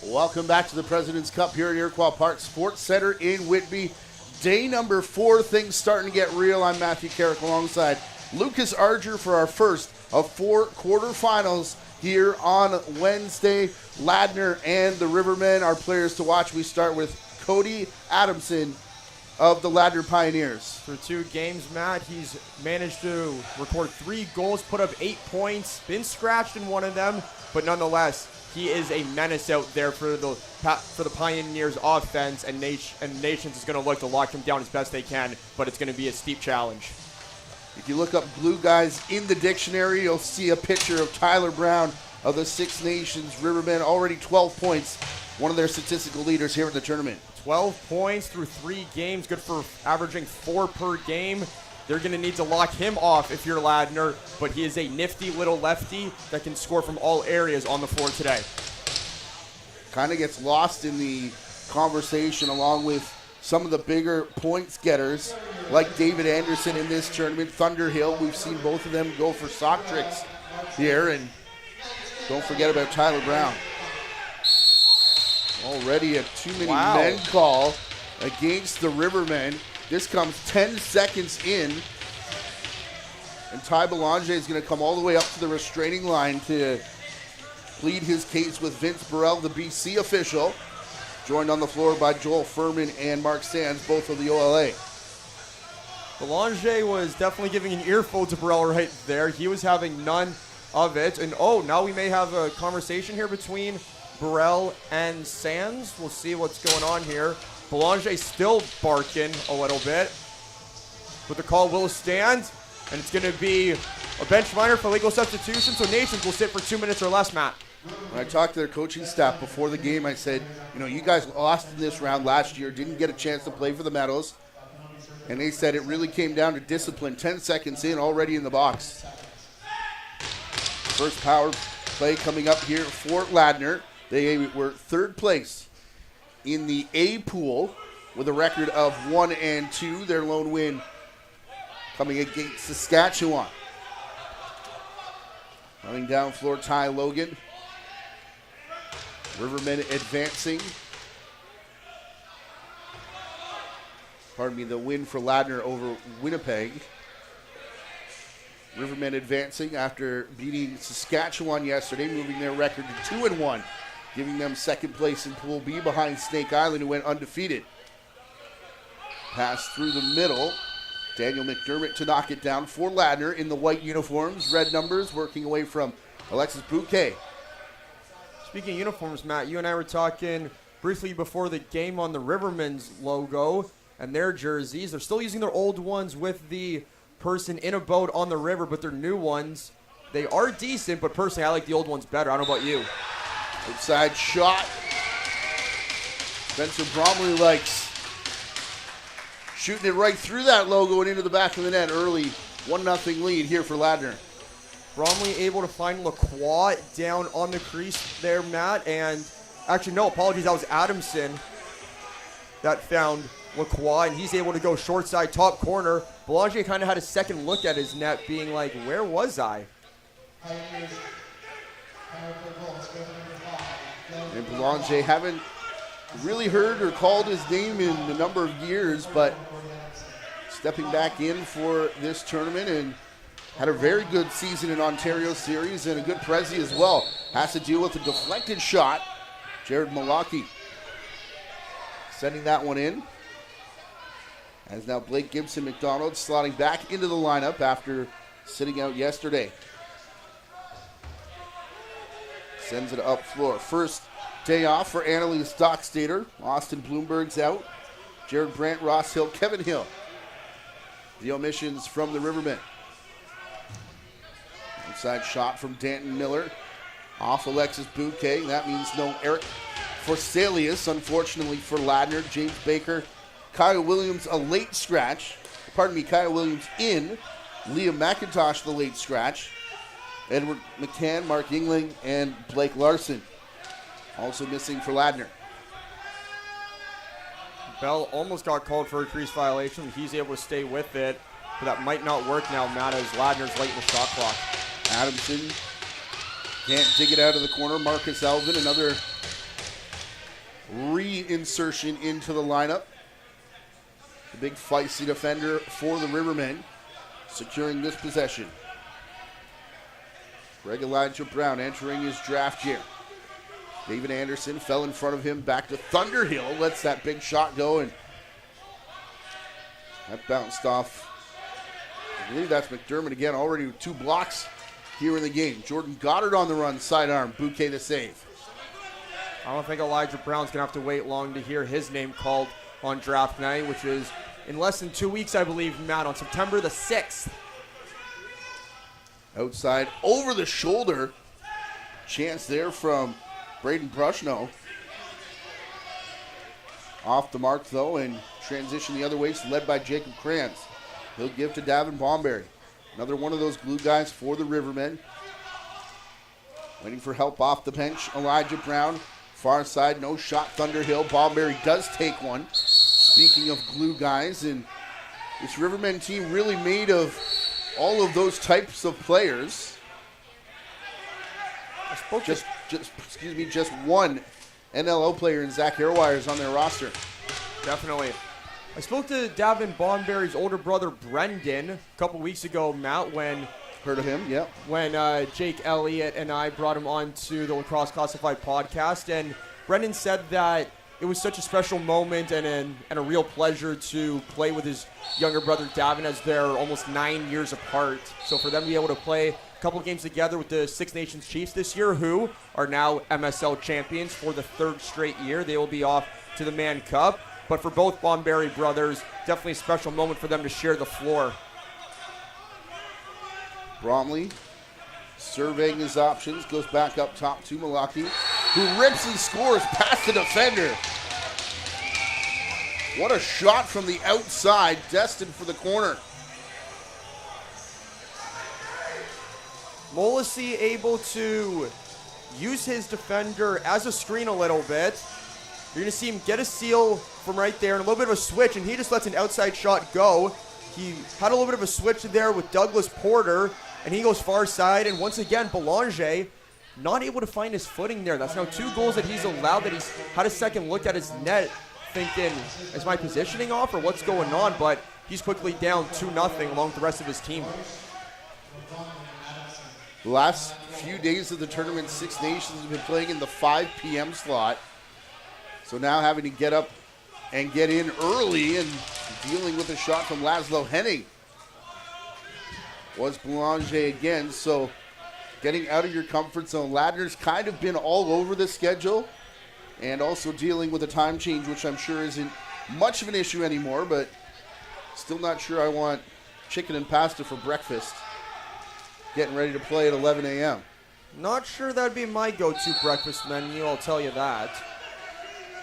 Welcome back to the President's Cup here at Iroquois Park Sports Centre in Whitby. Day number 4, things starting to get real. I'm Matthew Carrick alongside Lucas Arger for our first of 4 quarterfinals here on Wednesday. Ladner and the Rivermen are players to watch. We start with Cody Adamson of the Ladner Pioneers. For 2 games, Matt, he's managed to record 3 goals, put up 8 points, been scratched in one of them, but nonetheless, he is a menace out there for the Pioneers offense, and Nations is going to look to lock him down as best they can, but it's going to be a steep challenge. If you look up blue guys in the dictionary, you'll see a picture of Tyler Brown of the Six Nations Rivermen, already 12 points, one of their statistical leaders here in the tournament. 12 points through 3 games, good for averaging 4 per game. They're going to need to lock him off if you're Ladner, but he is a nifty little lefty that can score from all areas on the floor today. Kind of gets lost in the conversation along with some of the bigger points getters like David Anderson in this tournament, Thunderhill. We've seen both of them go for sock tricks here, and don't forget about Tyler Brown. Already a too many men call against the Rivermen. This comes 10 seconds in, and Ty Belanger is going to come all the way up to the restraining line to plead his case with Vince Burrell, the BC official, joined on the floor by Joel Furman and Mark Sands, both of the OLA. Belanger was definitely giving an earful to Burrell right there. He was having none of it, and now we may have a conversation here between Burrell and Sands. We'll see what's going on here. Belanger still barking a little bit, but the call will stand, and it's going to be a bench minor for legal substitution, so Nations will sit for 2 minutes or less, Matt. When I talked to their coaching staff before the game, I said, you guys lost in this round last year, didn't get a chance to play for the Meadows, and they said it really came down to discipline. 10 seconds in, already in the box. First power play coming up here for Ladner. They were 3rd place in the A pool with a record of 1-2. Their lone win coming against Saskatchewan. Running down floor, Ty Logan. Rivermen advancing. The win for Ladner over Winnipeg. Rivermen advancing after beating Saskatchewan yesterday, moving their record to 2-1. Giving them 2nd place in Pool B behind Snake Island, who went undefeated. Pass through the middle. Daniel McDermott to knock it down for Ladner in the white uniforms, red numbers, working away from Alexis Bouquet. Speaking of uniforms, Matt, you and I were talking briefly before the game on the Rivermen's logo and their jerseys. They're still using their old ones with the person in a boat on the river, but their new ones, they are decent, but personally I like the old ones better. I don't know about you. Outside shot. Spencer Bromley likes shooting it right through that logo and into the back of the net early. 1-0 lead here for Ladner. Bromley able to find Lacroix down on the crease there, Matt. And actually, no, apologies, that was Adamson that found Lacroix, and he's able to go short side, top corner. Belanger kind of had a second look at his net, being like, where was I? And Belanger haven't really heard or called his name in a number of years, but stepping back in for this tournament and had a very good season in Ontario Series and a good Prezi as well. Has to deal with a deflected shot. Jared Malaki sending that one in. As now Blake Gibson McDonald slotting back into the lineup after sitting out yesterday. Sends it up floor. First day off for Annalise Dockstader. Austin Bloomberg's out. Jared Brandt, Ross Hill, Kevin Hill. The omissions from the Rivermen. Inside shot from Danton Miller. Off Alexis Bouquet. That means no Eric Forselius, unfortunately for Ladner. James Baker. Kyle Williams, a late scratch. Kyle Williams in. Liam McIntosh, the late scratch. Edward McCann, Mark Yingling, and Blake Larson. Also missing for Ladner. Bell almost got called for a crease violation. He's able to stay with it, but that might not work now, Matt, as Ladner's late in the shot clock. Adamson can't dig it out of the corner. Marcus Elvin, another reinsertion into the lineup. The big feisty defender for the Rivermen, securing this possession. Greg Elijah Brown entering his draft year. David Anderson fell in front of him, back to Thunderhill, lets that big shot go, and that bounced off. I believe that's McDermott again, already with 2 blocks here in the game. Jordan Goddard on the run, sidearm, Bouquet the save. I don't think Elijah Brown's going to have to wait long to hear his name called on draft night, which is in less than 2 weeks, I believe, Matt, on September the 6th. Outside, over the shoulder. Chance there from Braden Brushno. Off the mark, though, and transition the other way, led by Jacob Krantz. He'll give to Davin Bomberry. Another one of those glue guys for the Rivermen. Waiting for help off the bench, Elijah Brown. Far side, no shot, Thunderhill. Bomberry does take one. Speaking of glue guys, and this Rivermen team really made of all of those types of players. Just one NLO player in Zach Hairwires on their roster. Definitely. I spoke to Davin Bonberry's older brother, Brendan, a couple weeks ago, Matt, when... Heard of him, yep. When Jake Elliott and I brought him on to the Lacrosse Classified podcast, and Brendan said that it was such a special moment and a real pleasure to play with his younger brother, Davin, as they're almost 9 years apart. So for them to be able to play a couple of games together with the Six Nations Chiefs this year, who are now MSL champions for the 3rd straight year. They will be off to the Mann Cup. But for both Bonberry brothers, definitely a special moment for them to share the floor. Bromley surveying his options, goes back up top to Malaki, who rips and scores past the defender. What a shot from the outside, destined for the corner. Molisi able to use his defender as a screen a little bit. You're going to see him get a seal from right there and a little bit of a switch, and he just lets an outside shot go. He had a little bit of a switch there with Douglas Porter, and he goes far side, and once again, Belanger not able to find his footing there. That's now 2 goals that he's allowed, that he's had a second look at his net, thinking, is my positioning off or what's going on? But he's quickly down 2-0 along with the rest of his team. The last few days of the tournament, Six Nations have been playing in the 5 p.m. slot. So now having to get up and get in early and dealing with a shot from Laszlo Henning was Boulanger again. So getting out of your comfort zone. Ladner's kind of been all over the schedule and also dealing with a time change, which I'm sure isn't much of an issue anymore, but still not sure I want chicken and pasta for breakfast. Getting ready to play at 11 a.m. Not sure that'd be my go-to breakfast menu, I'll tell you that.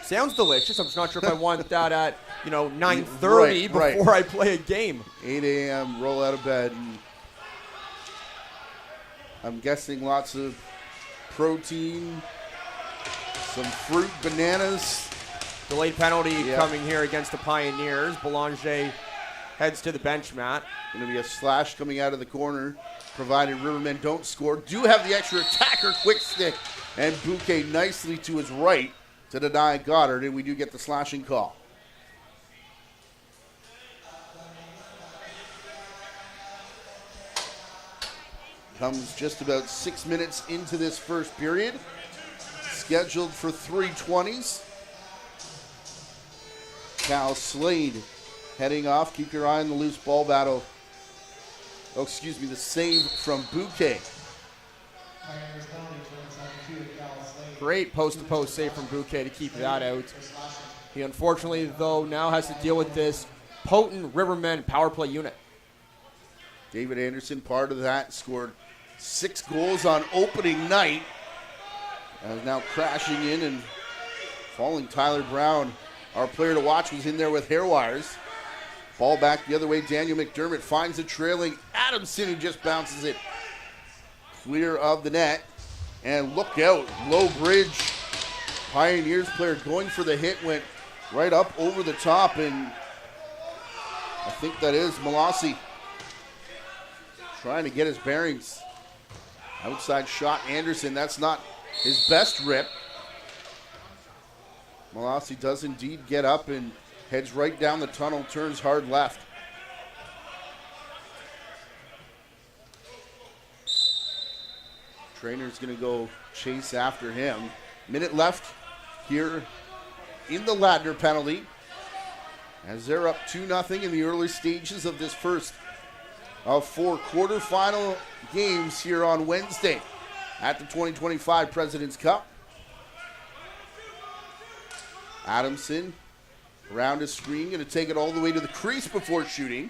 Sounds delicious. I'm just not sure if I want that at, 9:30 before I play a game. 8 a.m., roll out of bed. And I'm guessing lots of protein, some fruit, bananas. Delayed penalty coming here against the Pioneers. Belanger heads to the bench, Matt. Going to be a slash coming out of the corner, provided Rivermen don't score. Do have the extra attacker, quick stick, and Bouquet nicely to his right to deny Goddard, and we do get the slashing call. Comes just about 6 minutes into this first period. Scheduled for 3:20s. Cal Slade heading off. Keep your eye on the loose ball battle. Oh, excuse me, the save from Bouquet. Great post-to-post save from Bouquet to keep that out. He unfortunately, though, now has to deal with this potent Rivermen power play unit. David Anderson, part of that, scored 6 goals on opening night. Now crashing in and falling Tyler Brown. Our player to watch was in there with hair wires. Ball back the other way. Daniel McDermott finds the trailing Adamson, who just bounces it clear of the net. And look out, low bridge. Pioneers player going for the hit, went right up over the top, and I think that is Malasi trying to get his bearings. Outside shot, Anderson, that's not his best rip. Molassie does indeed get up and heads right down the tunnel, turns hard left. Trainer's going to go chase after him. Minute left here in the Ladner penalty, as they're up 2-0 in the early stages of this first of 4 quarterfinal games here on Wednesday at the 2025 President's Cup. Adamson around his screen, going to take it all the way to the crease before shooting.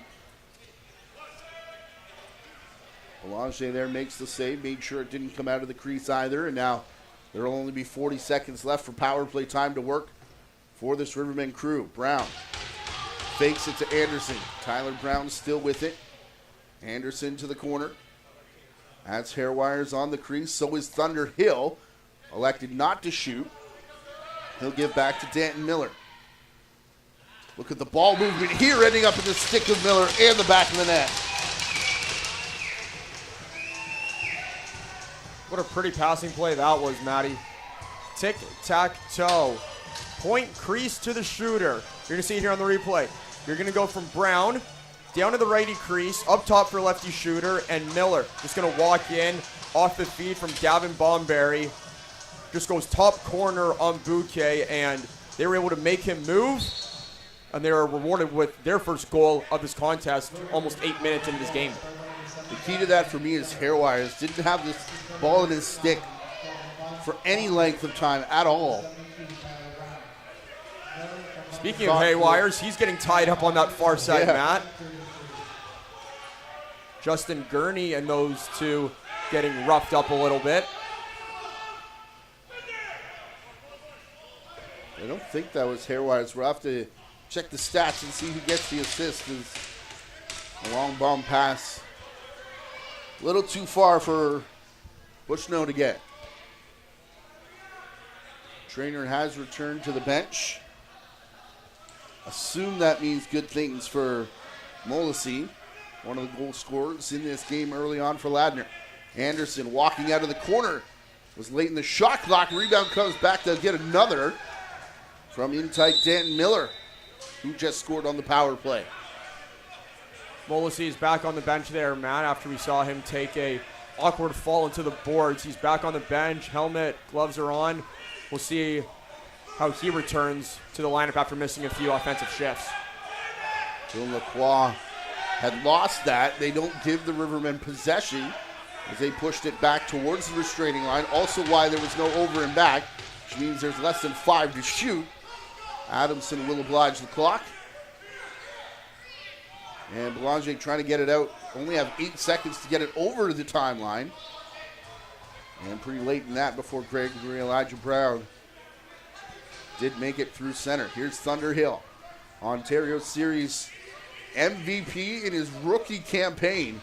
Belanger there makes the save, made sure it didn't come out of the crease either, and now there will only be 40 seconds left for power play time to work for this Rivermen crew. Brown fakes it to Anderson. Tyler Brown still with it. Anderson to the corner. That's Hairwires on the crease. So is Thunder Hill. Elected not to shoot. He'll give back to Danton Miller. Look at the ball movement here, ending up in the stick of Miller and the back of the net. What a pretty passing play that was, Matty. Tic-tac-toe. Point crease to the shooter. You're going to see it here on the replay. You're going to go from Brown down to the righty crease, up top for lefty shooter, and Miller just going to walk in off the feed from Gavin Bomberry. Just goes top corner on Bouquet, and they were able to make him move, and they were rewarded with their first goal of this contest almost 8 minutes into this game. The key to that for me is Hairwires didn't have this ball in his stick for any length of time at all. Speaking of Haywires, he's getting tied up on that far side, Matt. Justin Gurney and those two getting roughed up a little bit. I don't think that was Hairwires. We'll have to check the stats and see who gets the assist. A long bomb pass. A little too far for Bushnell to get. Trainer has returned to the bench. Assume that means good things for Molassie, one of the goal scorers in this game early on for Ladner. Anderson walking out of the corner. Was late in the shot clock. Rebound comes back to get another from in-tight Danton Miller, who just scored on the power play. Molassie is back on the bench there, Matt, after we saw him take a awkward fall into the boards. He's back on the bench. Helmet, gloves are on. We'll see how he returns to the lineup after missing a few offensive shifts. Bill Lacroix had lost that. They don't give the Rivermen possession as they pushed it back towards the restraining line. Also why there was no over and back, which means there's less than 5 to shoot. Adamson will oblige the clock. And Belanger trying to get it out. Only have 8 seconds to get it over the timeline. And pretty late in that before Gregory Elijah Brown did make it through center. Here's Thunder Hill, Ontario Series MVP in his rookie campaign.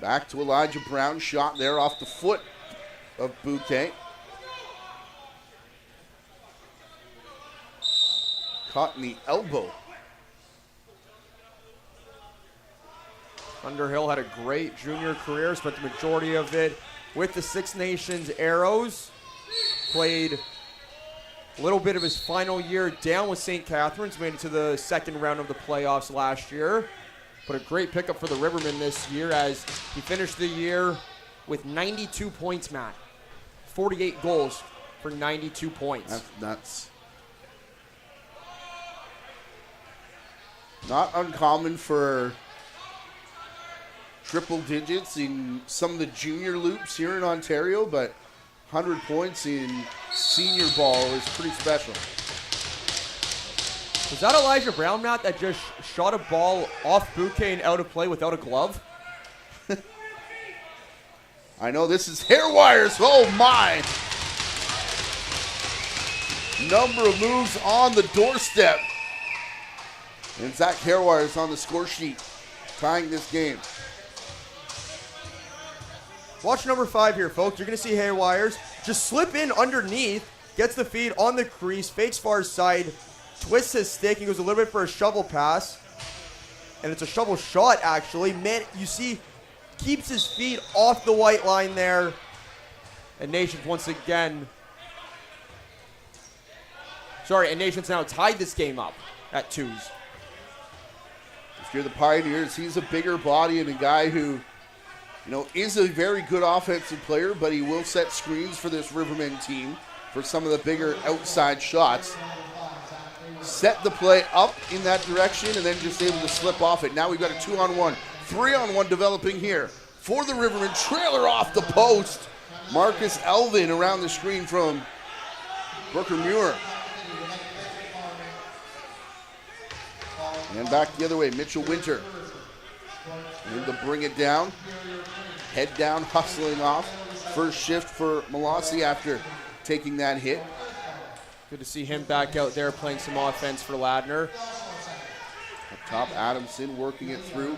Back to Elijah Brown, shot there off the foot of Bouquet. Caught in the elbow. Underhill had a great junior career, spent the majority of it with the Six Nations Arrows. Played a little bit of his final year down with St. Catharines, made it to the second round of the playoffs last year. But a great pickup for the Rivermen this year as he finished the year with 92 points, Matt. 48 goals for 92 points. That's nuts. Not uncommon for triple digits in some of the junior loops here in Ontario, but 100 points in senior ball is pretty special. Was that Elijah Brown, Matt, that just shot a ball off Bouquet and out of play without a glove? I know this is Hairwires. Oh, my. Number of moves on the doorstep. And Zach Hairwires on the score sheet, tying this game. Watch number 5 here, folks. You're going to see Haywires just slip in underneath, gets the feed on the crease, fakes far side, twists his stick, and goes a little bit for a shovel pass. And it's a shovel shot, actually. Man, you see, keeps his feet off the white line there. And Nations once again Sorry, and Nations now tied this game up at 2s. If you're the Pioneers, he's a bigger body and a guy who, is a very good offensive player, but he will set screens for this Rivermen team for some of the bigger outside shots. Set the play up in that direction and then just able to slip off it. Now we've got a 2-on-1, 3-on-1 developing here for the Rivermen. Trailer off the post. Marcus Elvin around the screen from Brooker Muir. And back the other way, Mitchell Winter. Able to bring it down. Head down, hustling off. First shift for Molossi after taking that hit. Good to see him back out there playing some offense for Ladner. Up top, Adamson working it through.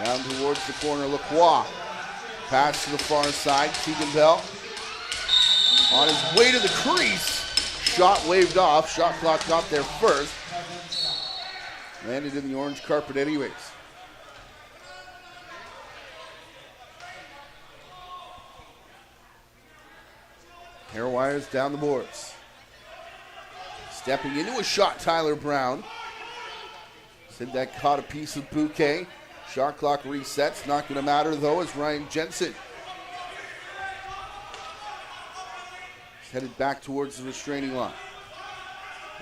Down towards the corner, Lacroix. Pass to the far side, Keegan Bell. On his way to the crease. Shot waved off. Shot clock got there first. Landed in the orange carpet anyways. Hair wires down the boards. Stepping into a shot, Tyler Brown. Said that caught a piece of Bouquet. Shot clock resets. Not going to matter though as Ryan Jensen is headed back towards the restraining line.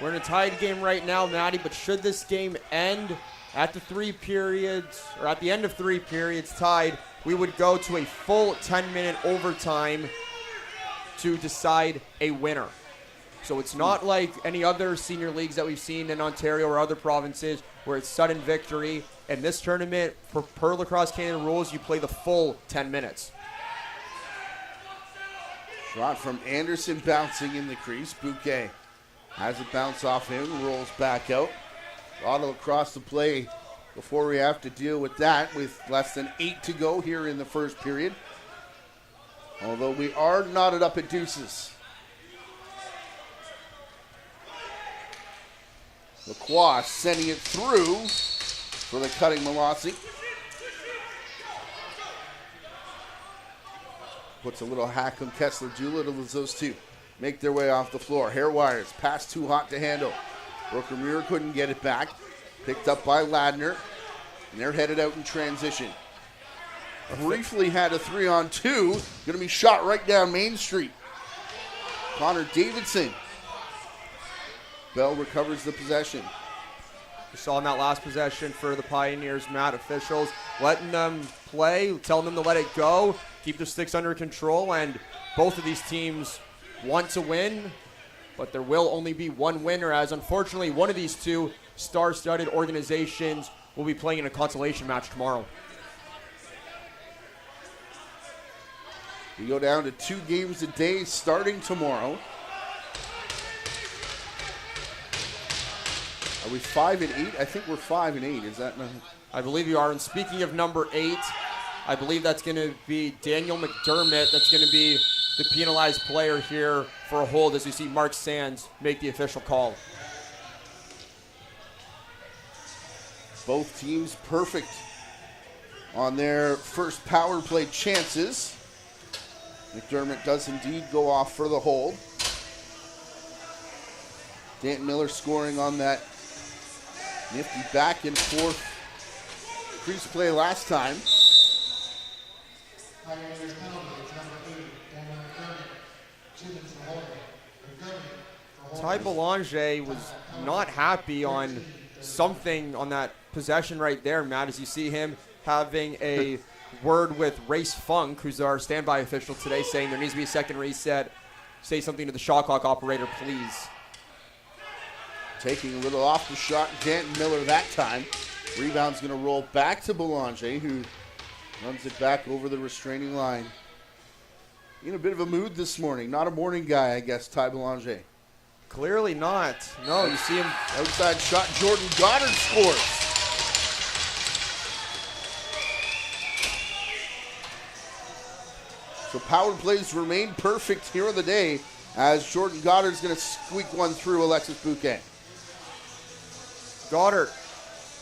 We're in a tied game right now, Maddie, but should this game end at the 3 periods, or at the end of 3 periods tied, we would go to a full 10-minute overtime to decide a winner. So it's not like any other senior leagues that we've seen in Ontario or other provinces where it's sudden victory. In this tournament, per Lacrosse Canada rules, you play the full 10 minutes. Shot from Anderson bouncing in the crease. Bouquet has it bounce off him, rolls back out. Auto across the play before we have to deal with that with less than 8 to go here in the first period. Although we are knotted up at deuces. Lacroix sending it through for the cutting Molossi. Puts a little hack on Kessler Doolittle as those two make their way off the floor. Hair wires, pass too hot to handle. Brooker Muir couldn't get it back. Picked up by Ladner. And they're headed out in transition. Briefly had a 3-on-2. Going to be shot right down Main Street. Connor Davidson. Bell recovers the possession. We saw in that last possession for the Pioneers, Matt, officials letting them play, telling them to let it go, keep the sticks under control, and both of these teams want to win, but there will only be one winner, as unfortunately one of these two star-studded organizations will be playing in a consolation match tomorrow. We go down to 2 games a day starting tomorrow. Are we 5-8? I think we're 5-8. Is that not? I believe you are. And speaking of number 8, I believe that's going to be Daniel McDermott. That's going to be the penalized player here for a hold as we see Mark Sands make the official call. Both teams perfect on their first power play chances. McDermott does indeed go off for the hold. Danton Miller scoring on that nifty back and forth crease play last time. Ty Belanger was not happy on something on that possession right there, Matt, as you see him having a word with Race Funk, who's our standby official today, saying there needs to be a second reset. Say something to the shot clock operator, please. Taking a little off the shot, Danton Miller that time. Rebound's going to roll back to Belanger, who runs it back over the restraining line. In a bit of a mood this morning. Not a morning guy, I guess, Ty Belanger. Clearly not. No, you see him. Outside shot, Jordan Goddard scores. So power plays remain perfect here on the day as Jordan Goddard's going to squeak one through Alexis Bouquet. Goddard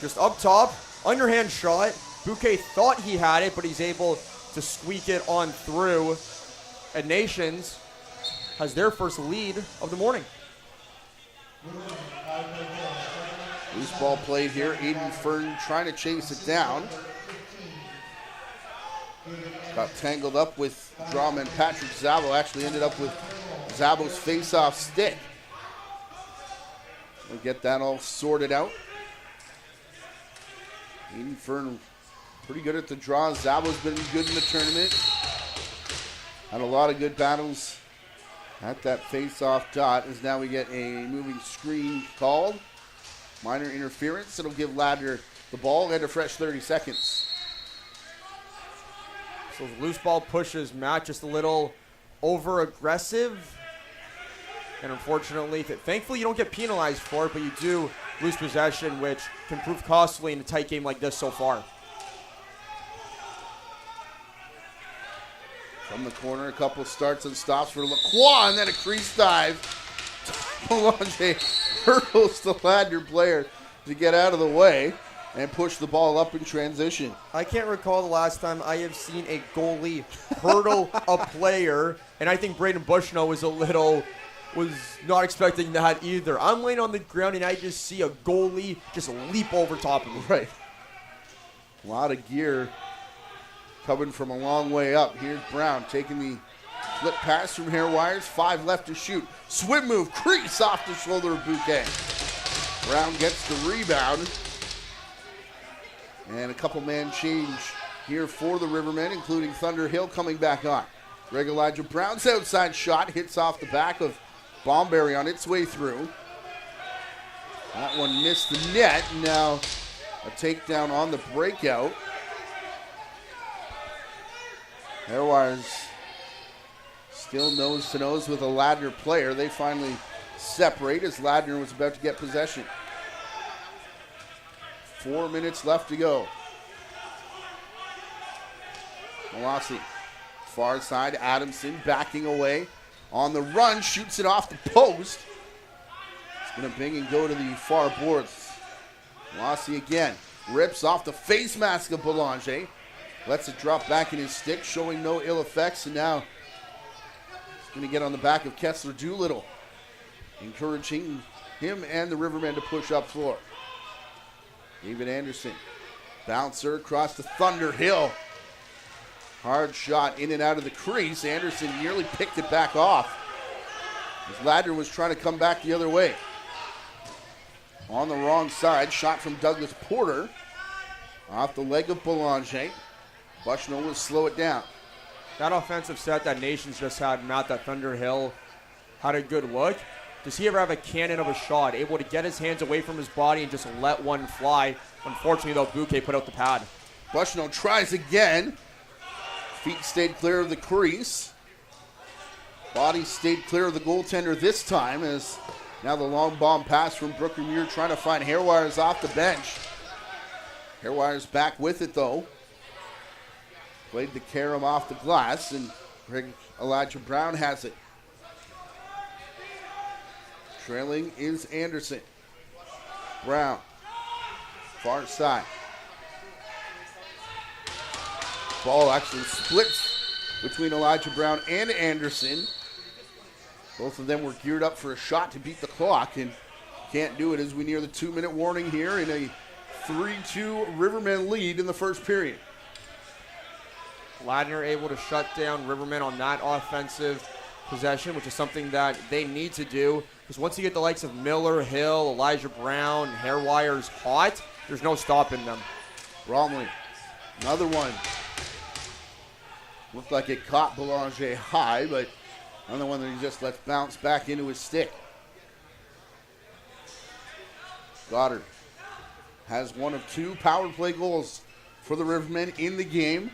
just up top, underhand shot. Bouquet thought he had it, but he's able to squeak it on through. And Nations has their first lead of the morning. Loose ball played here. Aiden Fern trying to chase it down. Got tangled up with drawman Patrick Zabo. Actually ended up with Zabo's face-off stick. We'll get that all sorted out. Aiden Fern pretty good at the draw. Zabo's been good in the tournament. Had a lot of good battles at that face-off dot, as now we get a moving screen called. Minor interference. It'll give Ladner the ball and a fresh 30 seconds. So the loose ball pushes Matt just a little over-aggressive. And unfortunately, thankfully you don't get penalized for it, but you do lose possession, which can prove costly in a tight game like this so far. From the corner, a couple starts and stops for Lacroix, and then a crease dive. Belanger hurdles the Ladner player to get out of the way and push the ball up in transition. I can't recall the last time I have seen a goalie hurdle a player, and I think Braden Bushnell was not expecting that either. I'm laying on the ground and I just see a goalie just leap over top of me. Right. A lot of gear coming from a long way up. Here's Brown taking the flip pass from Hairwires. 5 left to shoot. Swim move, crease off the shoulder of Bouquet. Brown gets the rebound. And a couple man change here for the Rivermen, including Thunder Hill coming back on. Greg Elijah Brown's outside shot hits off the back of Bomberry on its way through. That one missed the net. Now a takedown on the breakout. Hairwires still nose to nose with a Ladner player. They finally separate as Ladner was about to get possession. 4 minutes left to go. Molossi, far side, Adamson backing away. On the run, shoots it off the post. It's going to bing and go to the far boards. Molossi again, rips off the face mask of Belanger. Lets it drop back in his stick, showing no ill effects, and now he's going to get on the back of Kessler Doolittle, encouraging him and the Rivermen to push up floor. David Anderson, bouncer across the Thunder Hill. Hard shot in and out of the crease. Anderson nearly picked it back off as Ladner was trying to come back the other way. On the wrong side, shot from Douglas Porter off the leg of Belanger. Bushnell will slow it down. That offensive set that Nations just had, Matt, that Thunder Hill had a good look. Does he ever have a cannon of a shot, able to get his hands away from his body and just let one fly? Unfortunately, though, Bouquet put out the pad. Bushnell tries again. Feet stayed clear of the crease. Body stayed clear of the goaltender this time, as now the long bomb pass from Brooker Muir trying to find Hairwires off the bench. Hairwires back with it, though. Played the carom off the glass, and Greg Elijah Brown has it. Trailing is Anderson. Brown, far side. Ball actually splits between Elijah Brown and Anderson. Both of them were geared up for a shot to beat the clock, and can't do it as we near the 2-minute warning here in a 3-2 Rivermen lead in the first period. Ladner able to shut down Rivermen on that offensive possession, which is something that they need to do. Because once you get the likes of Miller, Hill, Elijah Brown, Hairwires hot, there's no stopping them. Bromley, another one. Looked like it caught Belanger high, but another one that he just lets bounce back into his stick. Goddard has one of 2 power play goals for the Rivermen in the game.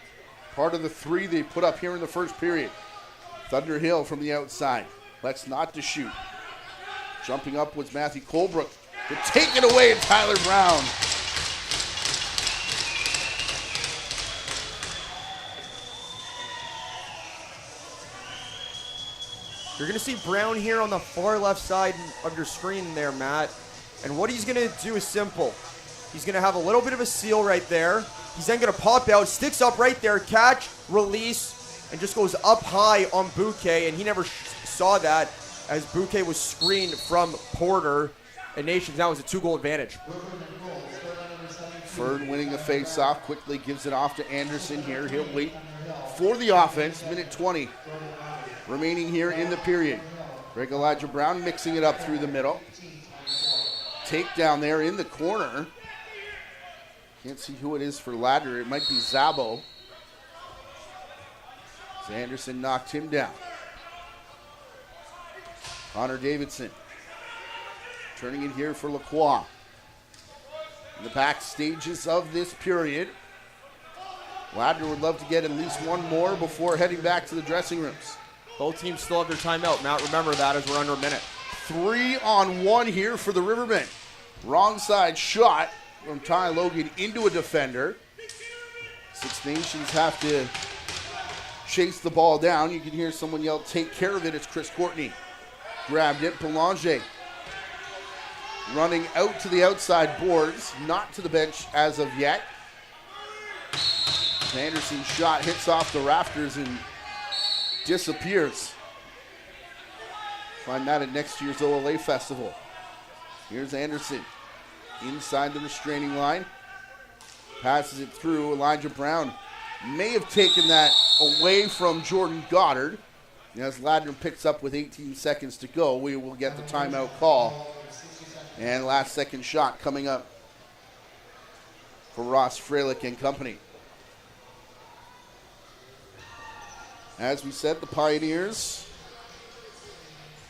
Part of the 3 they put up here in the first period. Thunder Hill from the outside. Let's not to shoot. Jumping up was Matthew Colebrook. To take it away, and Tyler Brown. You're going to see Brown here on the far left side of your screen there, Matt. And what he's going to do is simple. He's going to have a little bit of a seal right there. He's then going to pop out, sticks up right there, catch, release, and just goes up high on Bouquet, and he never saw that as Bouquet was screened from Porter, and Nations now has a 2-goal advantage. Fern winning the face-off, quickly gives it off to Anderson here. He'll wait for the offense. Minute 20 remaining here in the period. Greg Elijah Brown mixing it up through the middle. Takedown there in the corner. Can't see who it is for Ladner. It might be Zabo. As Anderson knocked him down. Connor Davidson turning it here for Lacroix. In the back stages of this period, Ladner would love to get at least one more before heading back to the dressing rooms. Both teams still have their timeout. Matt, remember that as we're under a minute. 3-on-1 here for the Rivermen. Wrong side shot from Ty Logan into a defender. Six Nations have to chase the ball down. You can hear someone yell, take care of it. It's Chris Courtney. Grabbed it. Belanger running out to the outside boards, not to the bench as of yet. Anderson's shot hits off the rafters and disappears. Find that at next year's OLA Festival. Here's Anderson inside the restraining line. Passes it through. Elijah Brown may have taken that away from Jordan Goddard. And as Ladner picks up with 18 seconds to go, we will get the timeout call. And last second shot coming up for Ross Freilich and company. As we said, the Pioneers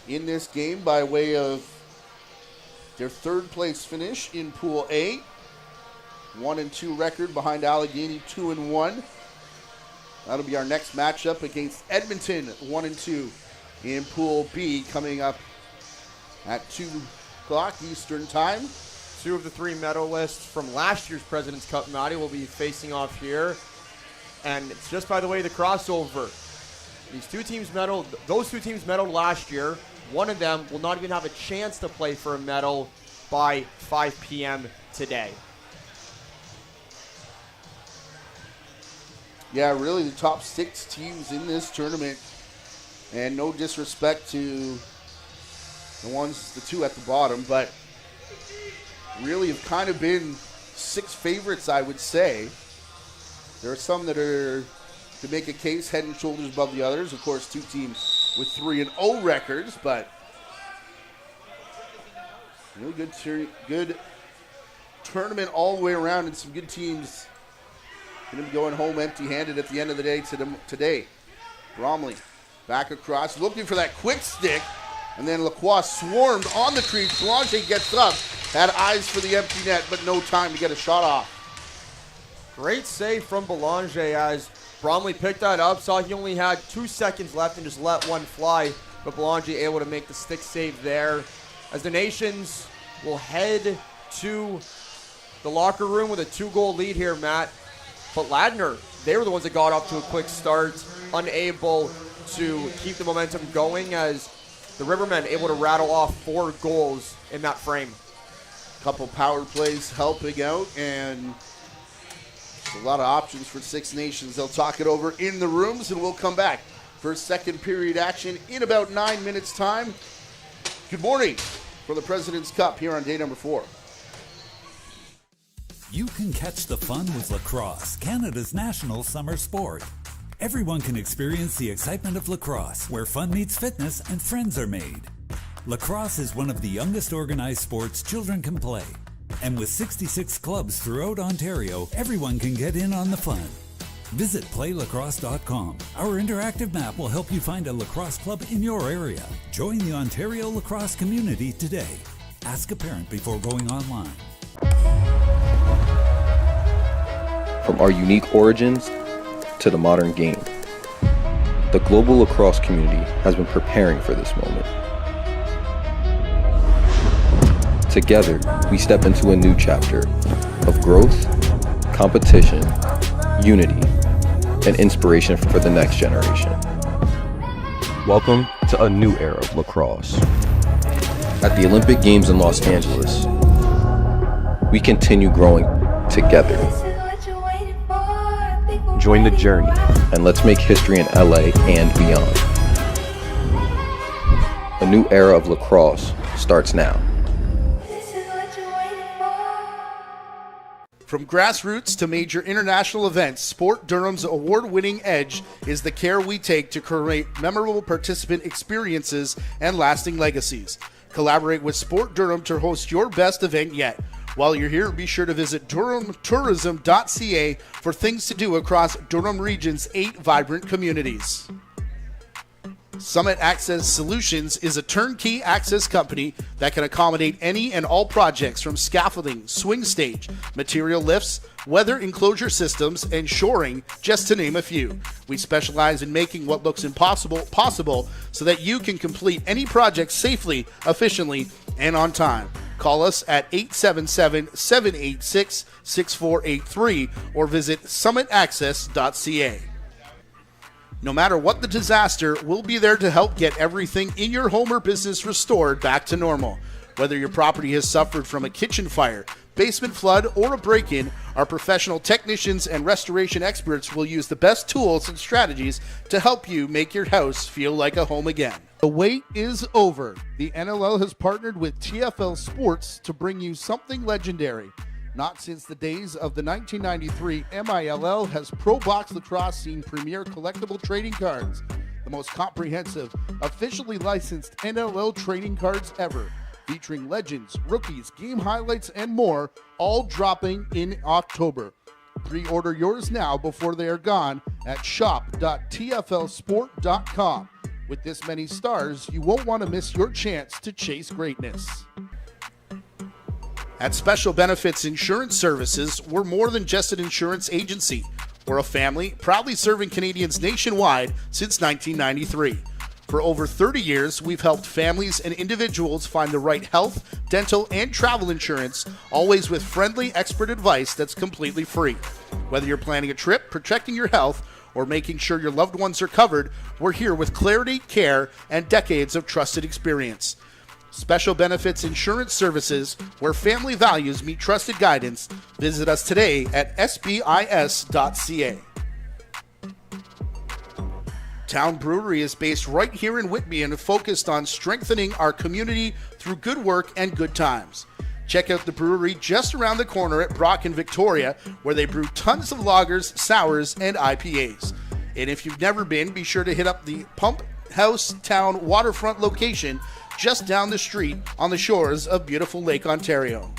in this game by way of their third place finish in Pool A. 1-2 record behind Allegheny, 2-1. That'll be our next matchup against Edmonton, 1-2 in Pool B, coming up at 2 o'clock Eastern Time. 2 of the 3 medalists from last year's President's Cup, Matty, will be facing off here. And it's just by the way the crossover. Those two teams medaled last year. One of them will not even have a chance to play for a medal by 5 p.m. today. Yeah, really the top 6 teams in this tournament. And no disrespect to the 2 at the bottom, but really have kind of been 6 favorites, I would say. There are some that are, to make a case, head and shoulders above the others. Of course, 2 teams with 3-0 records, but really good tournament all the way around, and some good teams going to be going home empty-handed at the end of the day today. Bromley back across, looking for that quick stick, and then Lacroix swarmed on the crease. Belanger gets up, had eyes for the empty net, but no time to get a shot off. Great save from Belanger as Bromley picked that up, saw he only had 2 seconds left and just let one fly, but Belanger able to make the stick save there. As the Nations will head to the locker room with a 2-goal lead here, Matt. But Ladner, they were the ones that got off to a quick start, unable to keep the momentum going as the Rivermen able to rattle off 4 goals in that frame. Couple power plays helping out, and a lot of options for Six Nations. They'll talk it over in the rooms, and we'll come back for second period action in about 9 minutes' time. Good morning for the President's Cup here on day number 4. You can catch the fun with lacrosse, Canada's national summer sport. Everyone can experience the excitement of lacrosse, where fun meets fitness and friends are made. Lacrosse is one of the youngest organized sports children can play. And with 66 clubs throughout Ontario, everyone can get in on the fun. Visit playlacrosse.com. Our interactive map will help you find a lacrosse club in your area. Join the Ontario lacrosse community today. Ask a parent before going online. From our unique origins to the modern game, the global lacrosse community has been preparing for this moment. Together, we step into a new chapter of growth, competition, unity, and inspiration for the next generation. Welcome to a new era of lacrosse. At the Olympic Games in Los Angeles, we continue growing together. Join the journey and let's make history in LA and beyond. new era of lacrosse starts now. From grassroots to major international events, Sport Durham's award-winning edge is the care we take to create memorable participant experiences and lasting legacies. Collaborate with Sport Durham to host your best event yet. While you're here, be sure to visit durhamtourism.ca for things to do across Durham Region's 8 vibrant communities. Summit Access Solutions is a turnkey access company that can accommodate any and all projects from scaffolding, swing stage, material lifts, weather enclosure systems, and shoring, just to name a few. We specialize in making what looks impossible possible so that you can complete any project safely, efficiently, and on time. Call us at 877-786-6483 or visit summitaccess.ca. No matter what the disaster, we'll be there to help get everything in your home or business restored back to normal. Whether your property has suffered from a kitchen fire, basement flood, or a break-in, our professional technicians and restoration experts will use the best tools and strategies to help you make your house feel like a home again. The wait is over. The NLL has partnered with TFL Sports to bring you something legendary. Not since the days of the 1993 MILL has Pro Box Lacrosse seen premier collectible trading cards, the most comprehensive, officially licensed NLL trading cards ever, featuring legends, rookies, game highlights, and more, all dropping in October. Pre-order yours now before they are gone at shop.tflsport.com. With this many stars, you won't want to miss your chance to chase greatness. At Special Benefits Insurance Services, we're more than just an insurance agency. We're a family proudly serving Canadians nationwide since 1993. For over 30 years, we've helped families and individuals find the right health, dental, and travel insurance, always with friendly expert advice that's completely free. Whether you're planning a trip, protecting your health, or making sure your loved ones are covered, we're here with clarity, care, and decades of trusted experience. Special Benefits Insurance Services, where family values meet trusted guidance. Visit us today at sbis.ca. Town Brewery is based right here in Whitby and focused on strengthening our community through good work and good times. Check out the brewery just around the corner at Brock and Victoria, where they brew tons of lagers, sours, and IPAs. And if you've never been, be sure to hit up the Pump House Town waterfront location just down the street on the shores of beautiful Lake Ontario.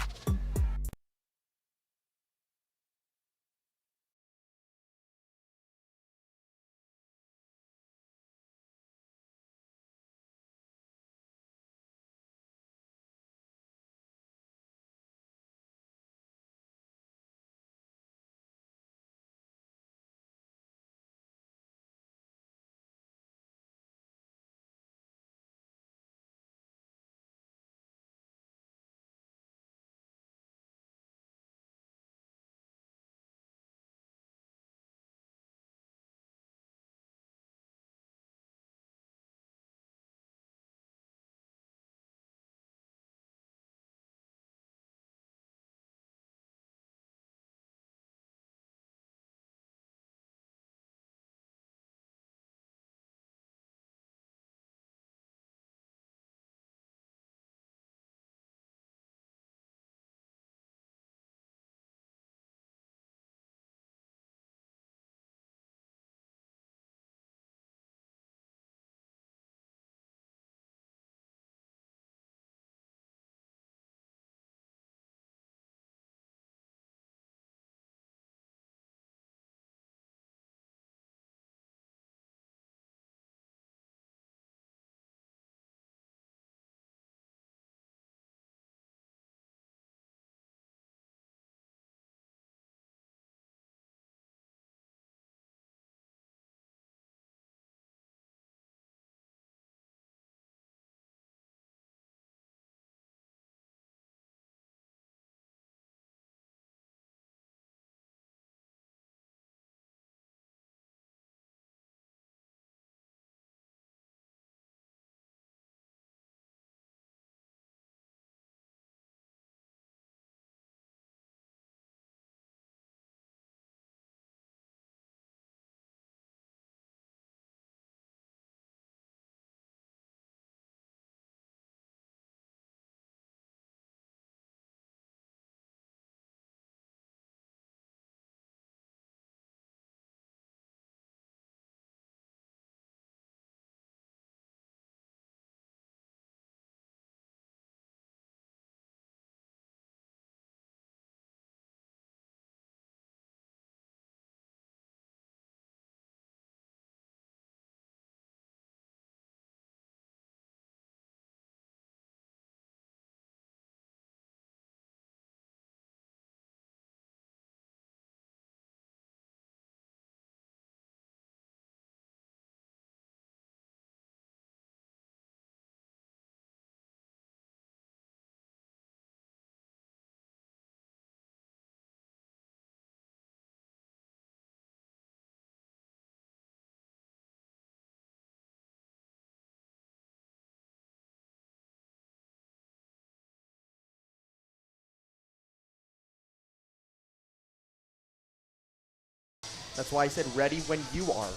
That's why I said ready when you are.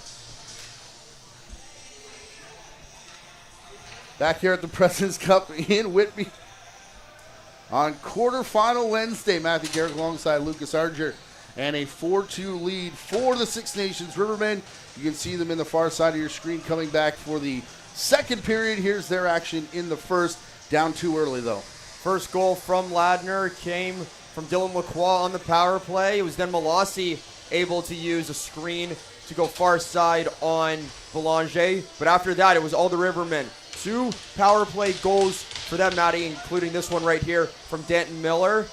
Back here at the President's Cup in Whitby on quarterfinal Wednesday. Matthew Garrick alongside Lucas Arger, and a 4-2 lead for the Six Nations Rivermen. You can see them in the far side of your screen coming back for the second period. Here's their action in the first. Down too early, though. First goal from Ladner came from Dylan Lacroix on the power play. It was then Malassi able to use a screen to go far side on Belanger. But after that, it was all the Rivermen. 2 power play goals for them, Matty, including this one right here from Danton Miller.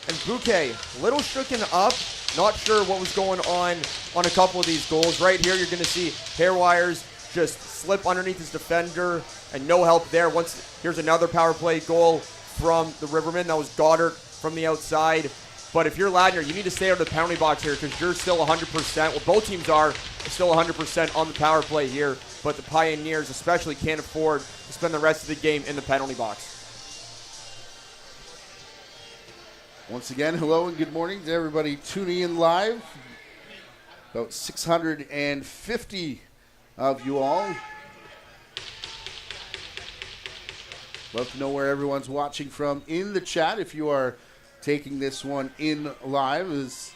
And Bouquet, a little shooken up. Not sure what was going on a couple of these goals. Right here, you're going to see hair wires just slip underneath his defender, and no help there. Here's another power play goal from the Rivermen. That was Goddard from the outside. But if you're Ladner, you need to stay out of the penalty box here because you're still 100%. Well, both teams are still 100% on the power play here. But the Pioneers especially can't afford to spend the rest of the game in the penalty box. Once again, hello and good morning to everybody tuning in live. About 650 of you all. Love to know where everyone's watching from in the chat. If you are taking this one in live, is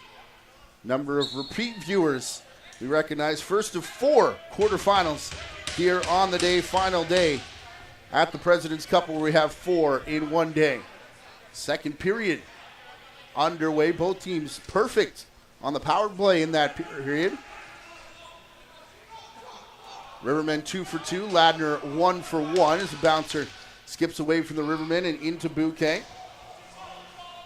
number of repeat viewers we recognize. First of 4 quarterfinals here on the day, final day at the President's Cup, where we have 4 in one day. Second period underway. Both teams perfect on the power play in that period. Rivermen 2 for 2. Ladner 1 for 1 as the bouncer skips away from the Rivermen and into Bouquet.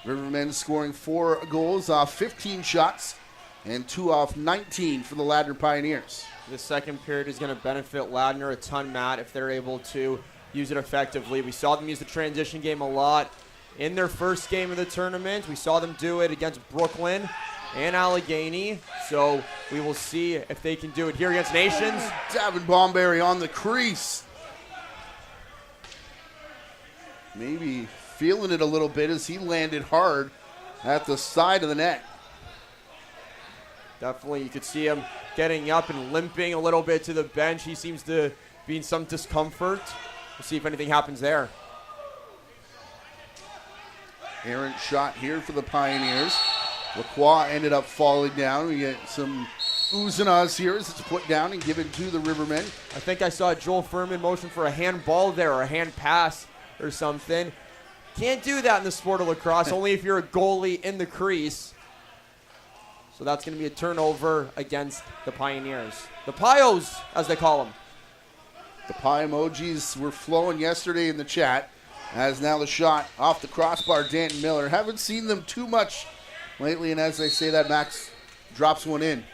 Rivermen scoring 4 goals off 15 shots and 2 off 19 for the Ladner Pioneers. The second period is going to benefit Ladner a ton, Matt, if they're able to use it effectively. We saw them use the transition game a lot in their first game of the tournament. We saw them do it against Brooklyn and Allegheny, so we will see if they can do it here against Nations. Davin Bomberry on the crease. Maybe feeling it a little bit as he landed hard at the side of the net. Definitely, you could see him getting up and limping a little bit to the bench. He seems to be in some discomfort. We'll see if anything happens there. Errant shot here for the Pioneers. Lacroix ended up falling down. We get some oohs and ahs here as it's put down and given to the Rivermen. I think I saw Joel Furman motion for a handball there or a hand pass or something. Can't do that in the sport of lacrosse, only if you're a goalie in the crease. So that's going to be a turnover against the Pioneers. The Pios, as they call them. The pie emojis were flowing yesterday in the chat, as now the shot off the crossbar, Danton Miller. Haven't seen them too much lately, and as they say that, Max drops one in.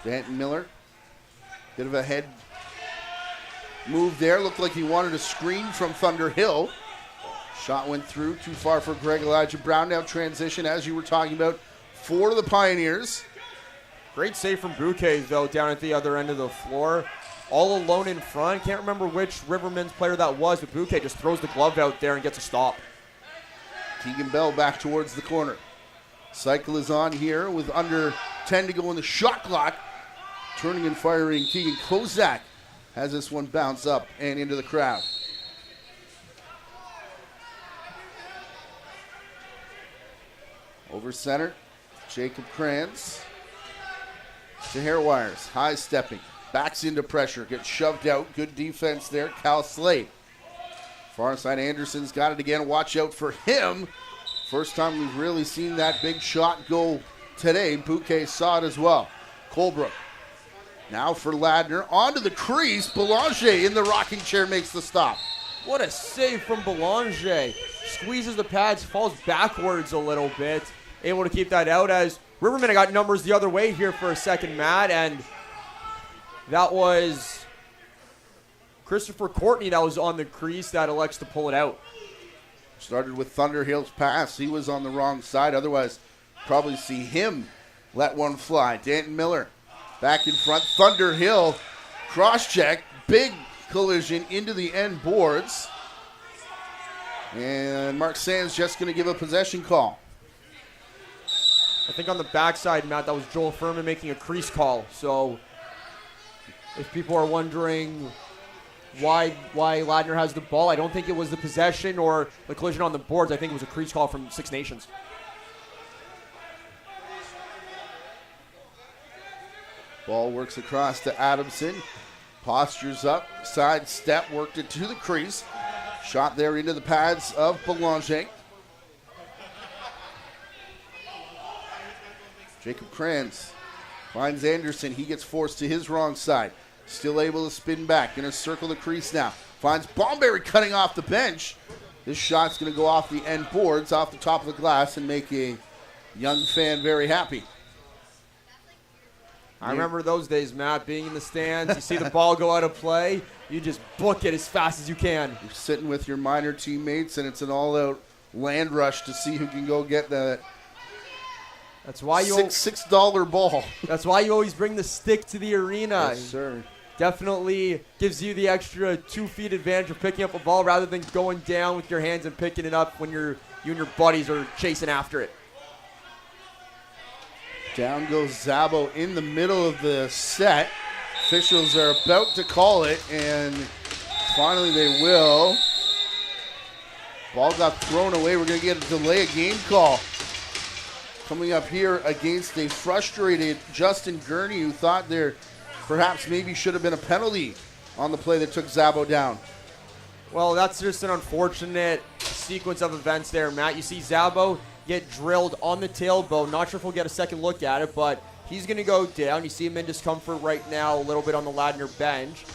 Danton Miller, bit of a head move there. Looked like he wanted a screen from Thunder Hill. Shot went through, too far for Greg Elijah Brown. Now transition, as you were talking about, for the Pioneers. Great save from Bouquet, though, down at the other end of the floor. All alone in front. Can't remember which Rivermen's player that was, but Bouquet just throws the glove out there and gets a stop. Keegan Bell back towards the corner. Cycle is on here with under 10 to go in the shot clock. Turning and firing, Keegan Kozak has this one bounce up and into the crowd. Over center, Jacob Kranz to Hairwires, high stepping, backs into pressure, gets shoved out. Good defense there, Cal Slade. Far side, Anderson's got it again. Watch out for him. First time we've really seen that big shot go today. Bouquet saw it as well. Colebrook now for Ladner, onto the crease. Belanger in the rocking chair makes the stop. What a save from Belanger. Squeezes the pads, falls backwards a little bit. Able to keep that out as Rivermen got numbers the other way here for a second, Matt. And that was Christopher Courtney that was on the crease that elects to pull it out. Started with Thunderhill's pass. He was on the wrong side. Otherwise, probably see him let one fly. Danton Miller back in front. Thunderhill cross-check. Big collision into the end boards. And Mark Sands just going to give a possession call. I think on the backside, Matt, that was Joel Furman making a crease call. So if people are wondering why Ladner has the ball, I don't think it was the possession or the collision on the boards. I think it was a crease call from Six Nations. Ball works across to Adamson. Postures up, side step, worked it to the crease. Shot there into the pads of Belanger. Jacob Kranz finds Anderson. He gets forced to his wrong side. Still able to spin back. Going to circle the crease now. Finds Bomberry cutting off the bench. This shot's going to go off the end boards, off the top of the glass, and make a young fan very happy. I remember those days, Matt, being in the stands. You see the ball go out of play, you just book it as fast as you can. You're sitting with your minor teammates, and it's an all-out land rush to see who can go get that That's why you $6 ball. That's why you always bring the stick to the arena. Yes, sir. Definitely gives you the extra 2 feet advantage of picking up a ball rather than going down with your hands and picking it up when you and your buddies are chasing after it. Down goes Zabo in the middle of the set. Officials are about to call it, and finally they will. Ball got thrown away. We're going to get a delay of game call. Coming up here against a frustrated Justin Gurney, who thought there perhaps maybe should have been a penalty on the play that took Zabo down. Well, that's just an unfortunate sequence of events there, Matt. You see Zabo get drilled on the tailbone. Not sure if we'll get a second look at it, but he's going to go down. You see him in discomfort right now a little bit on the Ladner bench.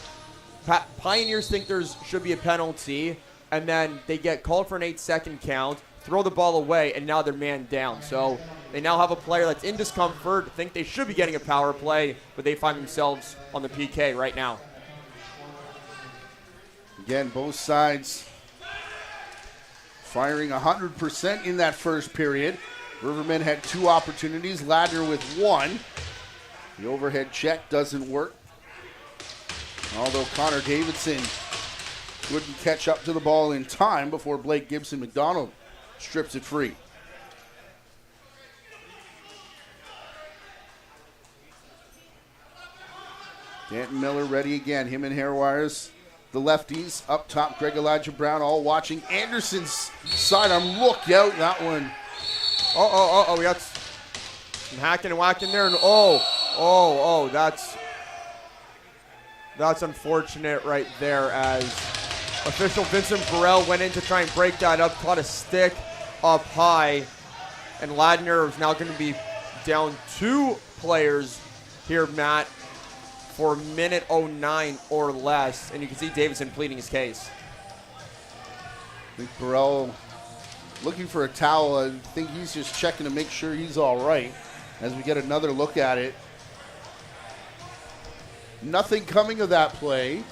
Pioneers think there should be a penalty, and then they get called for an 8-second count, throw the ball away, and now they're man down. So they now have a player that's in discomfort, think they should be getting a power play, but they find themselves on the PK right now. Again, both sides firing 100% in that first period. Rivermen had 2 opportunities, Ladner with 1. The overhead check doesn't work. Although Connor Davidson wouldn't catch up to the ball in time before Blake Gibson McDonald strips it free. Danton Miller ready again. Him and Hairwires, the lefties. Up top, Greg Elijah Brown all watching. Anderson's sidearm, look out, that one. We got some hacking and whacking there. And that's unfortunate right there, as official Vincent Burrell went in to try and break that up, caught a stick up high, and Ladner is now going to be down 2 players here, Matt, for minute 09 or less, and you can see Davidson pleading his case. I think Burrell looking for a towel. I think he's just checking to make sure he's all right as we get another look at it. Nothing coming of that play.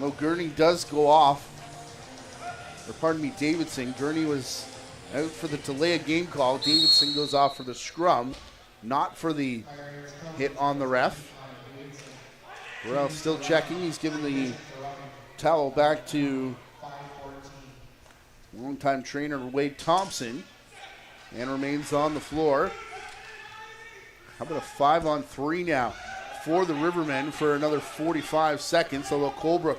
No, Gurney does go off. Or pardon me, Davidson. Gurney was out for the delay of game call. Davidson goes off for the scrum, not for the hit on the ref. Burrell still checking. He's giving the towel back to longtime trainer Wade Thompson, and remains on the floor. How about a 5-on-3 now for the Rivermen for another 45 seconds, although Colebrook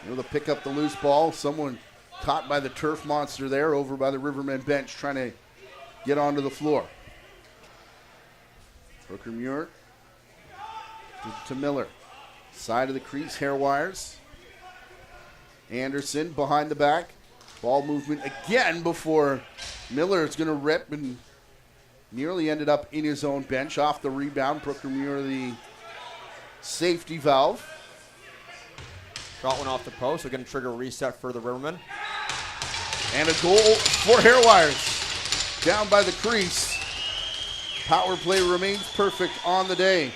able to pick up the loose ball. Someone caught by the turf monster there over by the Rivermen bench trying to get onto the floor. Brooker Muir to Miller. Side of the crease, Hairwires. Anderson behind the back. Ball movement again before Miller is going to rip and nearly ended up in his own bench off the rebound. Brooker Muir, the safety valve. Shot one off the post, so going to trigger a reset for the Rivermen. And a goal for Hairwires. Down by the crease. Power play remains perfect on the day.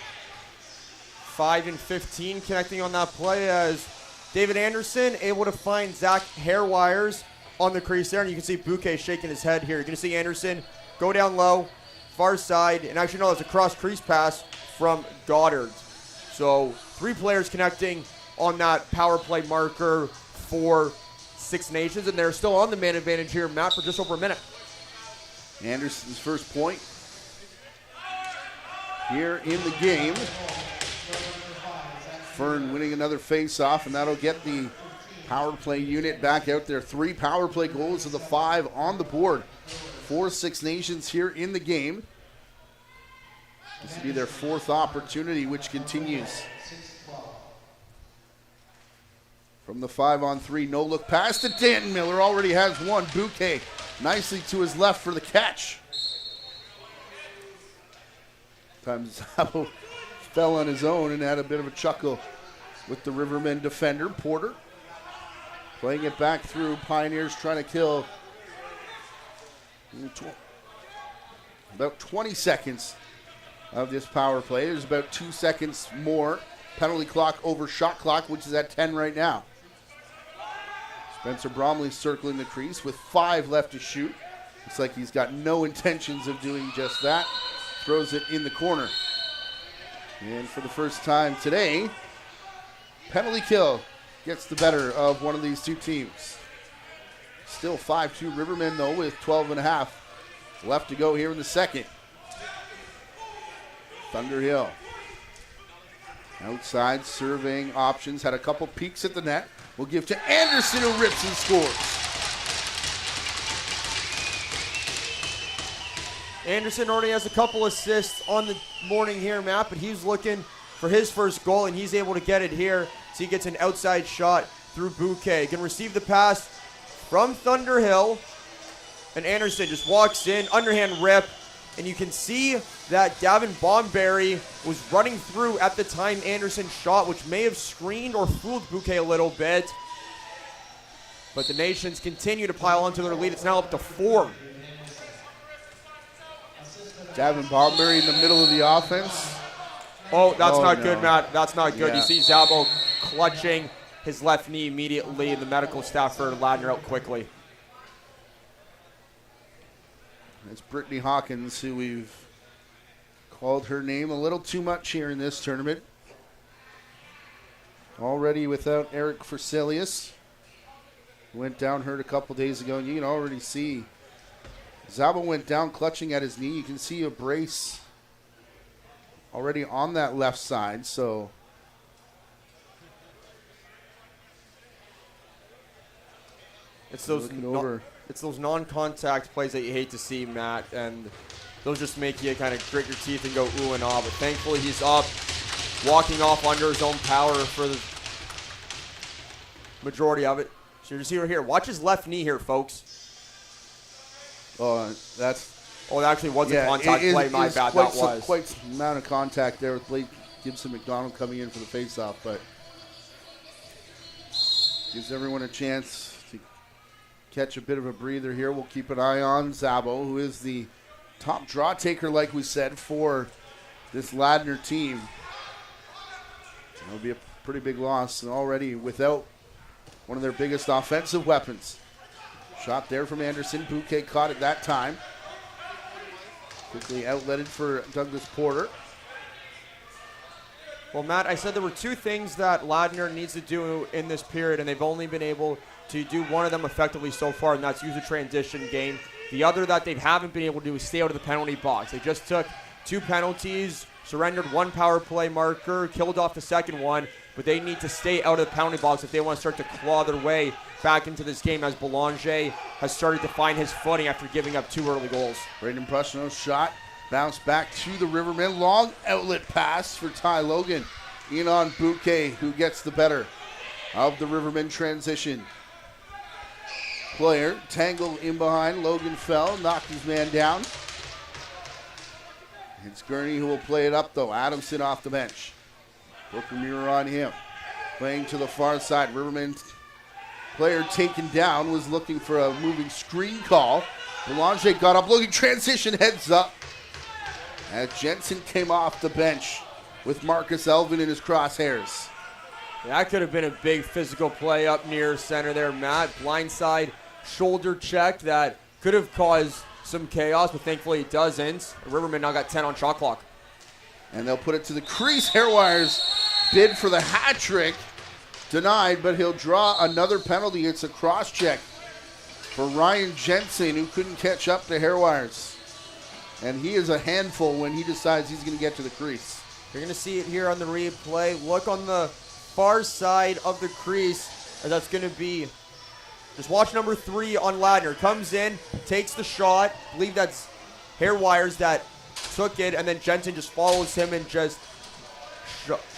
5 and 15 connecting on that play, as David Anderson able to find Zach Hairwires on the crease there, and you can see Bouquet shaking his head here. You're going to see Anderson go down low, far side, and actually no, it's a cross crease pass from Goddard. So 3 players connecting on that power play marker for Six Nations, and they're still on the man advantage here, Matt, for just over a minute. Anderson's first point here in the game. Fern winning another face-off, and that'll get the power play unit back out there. 3 power play goals of the 5 on the board for Six Nations here in the game. This will be their 4th opportunity, which continues. From the 5-on-3, no look pass to Danton. Miller already has one. Bouquet nicely to his left for the catch. Times Zabo fell on his own and had a bit of a chuckle with the Rivermen defender, Porter. Playing it back through. Pioneers trying to kill about 20 seconds of this power play. There's about 2 seconds more. Penalty clock over shot clock, which is at 10 right now. Spencer Bromley circling the crease with 5 left to shoot. Looks like he's got no intentions of doing just that. Throws it in the corner. And for the first time today, penalty kill gets the better of one of these two teams. Still 5-2 Rivermen, though, with 12.5 left to go here in the second. Thunderhill. Outside surveying options. Had a couple peeks at the net. We'll give to Anderson, who rips and scores. Anderson already has a couple assists on the morning here, Matt, but he's looking for his first goal, and he's able to get it here. So he gets an outside shot through Bouquet. Can receive the pass from Thunderhill, and Anderson just walks in, underhand rip, and you can see that Davin Bomberry was running through at the time Anderson shot, which may have screened or fooled Bouquet a little bit. But the Nations continue to pile onto their lead. It's now up to 4. Davin Bomberry in the middle of the offense. Oh, that's not no. good, Matt. That's not good. Yeah. You see Zabo clutching his left knee immediately. The medical staff for Ladner out quickly. It's Brittany Hawkins, who we've called her name a little too much here in this tournament. Already without Eric Forselius. Went down hurt a couple days ago, and you can already see Zabo went down clutching at his knee. You can see a brace already on that left side, so it's those non-contact plays that you hate to see, Matt, and those just make you kind of grit your teeth and go ooh and ah. But thankfully he's up, walking off under his own power for the majority of it. So you see right here, watch his left knee here, folks. that actually was a contact play. My bad, that was. Quite some amount of contact there with Blake Gibson-McDonald coming in for the faceoff, but gives everyone a chance to catch a bit of a breather here. We'll keep an eye on Zabo, who is the top draw taker, like we said, for this Ladner team. It'll be a pretty big loss, and already without one of their biggest offensive weapons. Shot there from Anderson. Bouquet caught it that time. Quickly outletted for Douglas Porter. Well, Matt, I said there were 2 things that Ladner needs to do in this period, and they've only been able to do one of them effectively so far, and that's use a transition game. The other that they haven't been able to do is stay out of the penalty box. They just took 2 penalties, surrendered 1 power play marker, killed off the second one, but they need to stay out of the penalty box if they want to start to claw their way back into this game, as Belanger has started to find his footing after giving up 2 early goals. Braden Prushno's shot bounced back to the Rivermen. Long outlet pass for Ty Logan. In on Bouquet, who gets the better of the Rivermen transition. Player tangled in behind. Logan fell, knocked his man down. It's Gurney who will play it up, though. Adamson off the bench. Booker Muir on him. Playing to the far side. Rivermen player taken down, was looking for a moving screen call. Belanger got up, looking transition, heads up. As Jensen came off the bench with Marcus Elvin in his crosshairs. That could have been a big physical play up near center there, Matt. Blindside shoulder check that could have caused some chaos, but thankfully it doesn't. Rivermen now got 10 on shot clock. And they'll put it to the crease. Hairwires bid for the hat trick denied, but he'll draw another penalty. It's a cross check for Ryan Jensen, who couldn't catch up to Hairwires. And he is a handful when he decides he's going to get to the crease. You're going to see it here on the replay. Look on the far side of the crease. And that's going to be, just watch number 3 on Ladner. Comes in, takes the shot. I believe that's Hairwires that took it. And then Jensen just follows him and just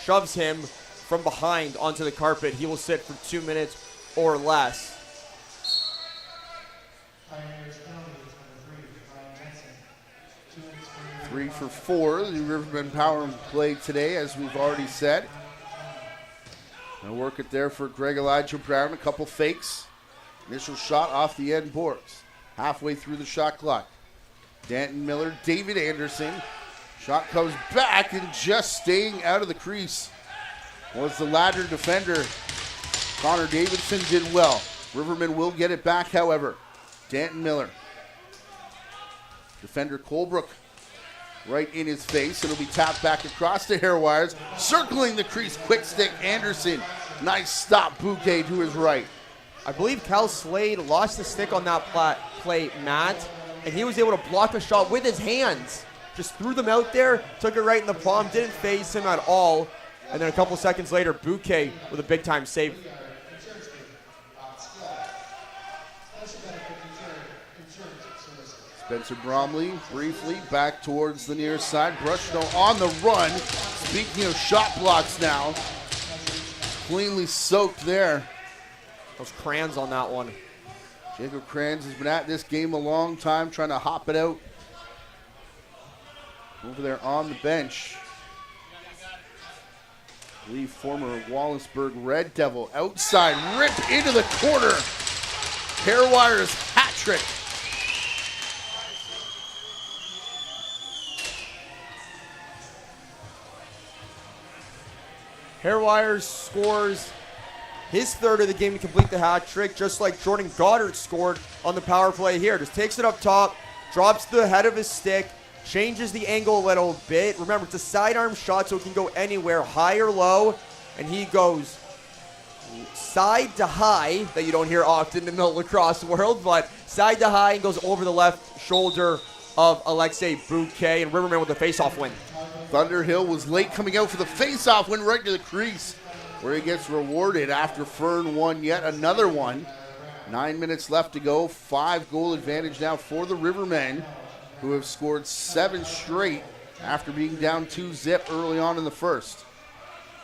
shoves him from behind onto the carpet. He will sit for 2 minutes or less. 3 for 4. The Rivermen power play today, as we've already said. I'll work it there for Greg Elijah Brown. A couple fakes. Initial shot off the end boards. Halfway through the shot clock. Danton Miller, David Anderson. Shot comes back and just staying out of the crease was the Ladner defender. Connor Davidson did well. Rivermen will get it back, however. Danton Miller. Defender Colebrook right in his face. It'll be tapped back across the Hairwires. Circling the crease, quick stick, Anderson. Nice stop, Bouquet to his right. I believe Cal Slade lost the stick on that play, Matt, and he was able to block a shot with his hands. Just threw them out there, took it right in the palm, didn't phase him at all. And then a couple seconds later, Bouquet with a big-time save. Spencer Bromley briefly back towards the near side. Brushno on the run. Speaking of shot blocks now, cleanly soaked there. Those crayons on that one. Jacob Kranz has been at this game a long time, trying to hop it out. Over there on the bench. I believe former Wallaceburg Red Devil. Outside, rip into the corner. Hairwires hat trick. Hairwires scores his third of the game to complete the hat trick, just like Jordan Goddard scored on the power play here. Just takes it up top, drops the head of his stick, changes the angle a little bit. Remember, it's a sidearm shot, so it can go anywhere, high or low. And he goes side to high, that you don't hear often in the lacrosse world, but side to high and goes over the left shoulder of Alexei Bouquet, and Rivermen with a face-off win. Thunderhill was late coming out for the face-off, went right to the crease, where he gets rewarded after Fern won yet another one. 9 minutes left to go. 5-goal advantage now for the Rivermen, who have scored 7 straight after being down 2-0 early on in the first.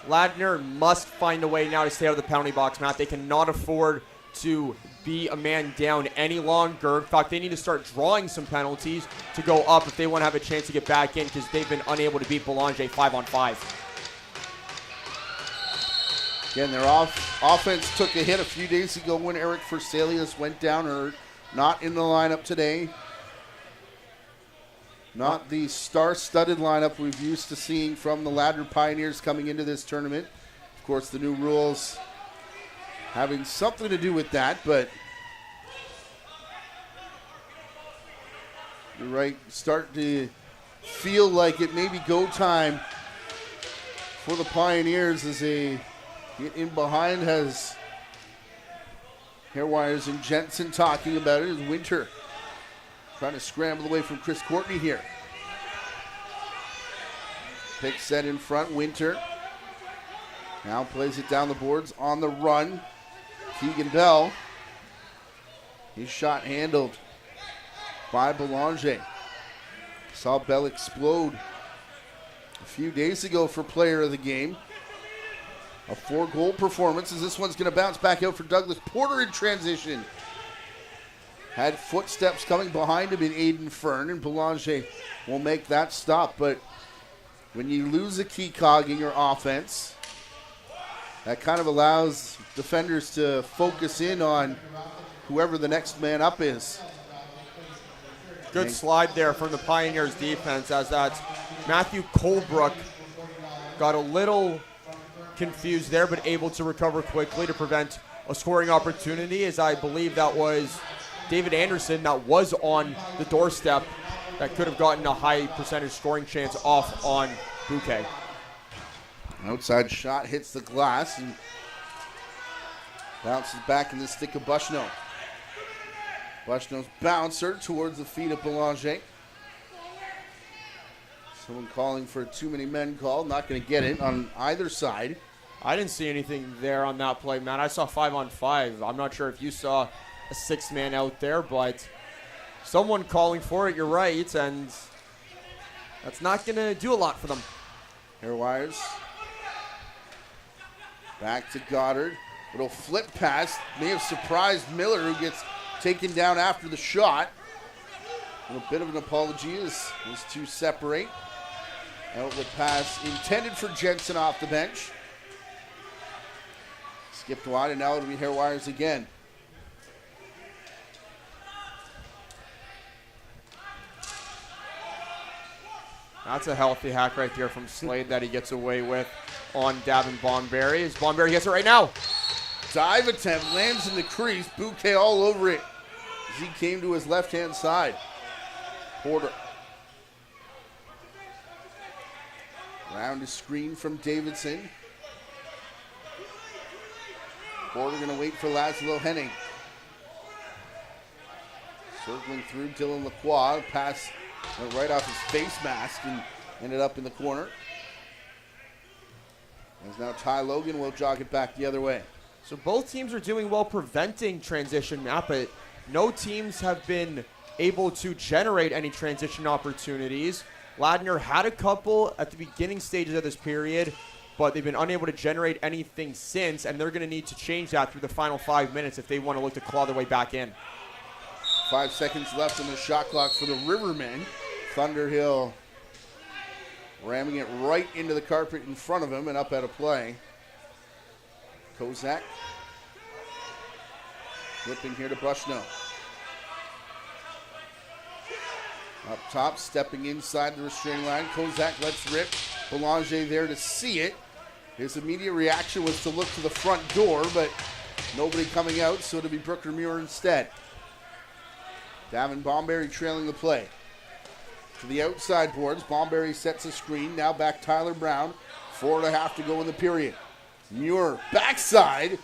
Ladner must find a way now to stay out of the penalty box, Matt. They cannot afford to be a man down any longer. In fact, they need to start drawing some penalties to go up if they want to have a chance to get back in, because they've been unable to beat Belanger 5-on-5. Again, their offense took a hit a few days ago when Eric Versalius went down hurt. Not in the lineup today. Not the star-studded lineup we've used to seeing from the Ladner Pioneers coming into this tournament. Of course, the new rules having something to do with that, but you're right, start to feel like it may be go time for the Pioneers as they get in behind. Has Hairwires and Jensen talking about it as Winter trying to scramble away from Chris Courtney here. Pick set in front, Winter now plays it down the boards on the run. Keegan Bell, his shot handled by Belanger. Saw Bell explode a few days ago for player of the game. A 4-goal performance as this one's going to bounce back out for Douglas Porter in transition. Had footsteps coming behind him in Aiden Fern, and Belanger will make that stop. But when you lose a key cog in your offense, that kind of allows defenders to focus in on whoever the next man up is. Good slide there from the Pioneers defense, as that's Matthew Colebrook got a little confused there, but able to recover quickly to prevent a scoring opportunity, as I believe that was David Anderson that was on the doorstep that could have gotten a high percentage scoring chance off on Bouquet. An outside shot hits the glass, and Bounces back in the stick of Bushnell. Bushnell's bouncer towards the feet of Belanger. Someone calling for a too many men call. Not going to get it on either side. I didn't see anything there on that play, man. I saw 5-on-5. I'm not sure if you saw a 6-man out there, but someone calling for it, you're right, and that's not going to do a lot for them. Airwires. Back to Goddard. Little flip pass. May have surprised Miller, who gets taken down after the shot. A little bit of an apology as these two separate. Outlet pass intended for Jensen off the bench. Skipped wide, and now it'll be Hairwires again. That's a healthy hack right there from Slade that he gets away with on Davin Bonberry. As Bonberry gets it right now. Dive attempt, lands in the crease. Bouquet all over it as he came to his left-hand side. Porter. Round a screen from Davidson. Porter going to wait for Laszlo Henning. Circling through Dylan Lacroix. Pass went right off his face mask and ended up in the corner. As now Ty Logan will jog it back the other way. So both teams are doing well preventing transition, Matt, but no teams have been able to generate any transition opportunities. Ladner had a couple at the beginning stages of this period, but they've been unable to generate anything since, and they're going to need to change that through the final 5 minutes if they want to look to claw their way back in. 5 seconds left on the shot clock for the Rivermen. Thunderhill ramming it right into the carpet in front of him and up out of play. Kozak flipping here to Bushnell. Up top, stepping inside the restraining line. Kozak lets rip. Belanger there to see it. His immediate reaction was to look to the front door, but nobody coming out, so it'll be Brooker Muir instead. Davin Bonberry trailing the play. To the outside boards, Bonberry sets a screen. Now back Tyler Brown. 4.5 to go in the period. Muir backside.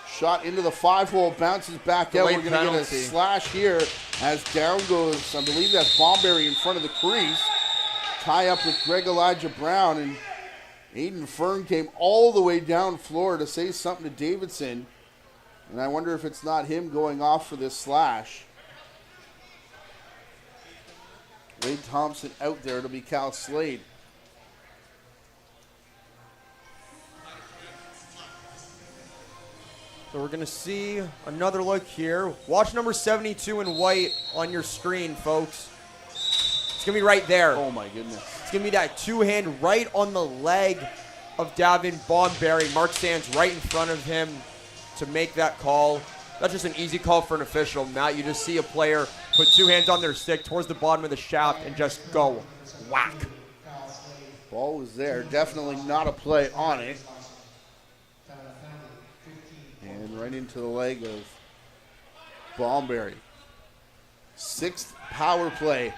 Shot into the 5-hole, bounces back out. We're going to get a slash here as down goes, I believe that's Bonberry in front of the crease. Tie up with Greg Elijah Brown, and Aiden Fern came all the way down floor to say something to Davidson. And I wonder if it's not him going off for this slash. Wade Thompson out there. It'll be Cal Slade. So we're going to see another look here. Watch number 72 in white on your screen, folks. It's going to be right there. Oh, my goodness. It's going to be that two-hand right on the leg of Davin Bonberry. Mark stands right in front of him to make that call. That's just an easy call for an official, Matt. You just see a player put two hands on their stick towards the bottom of the shaft and just go whack. Ball was there. Definitely not a play on it. And right into the leg of Bonberry. 6th power play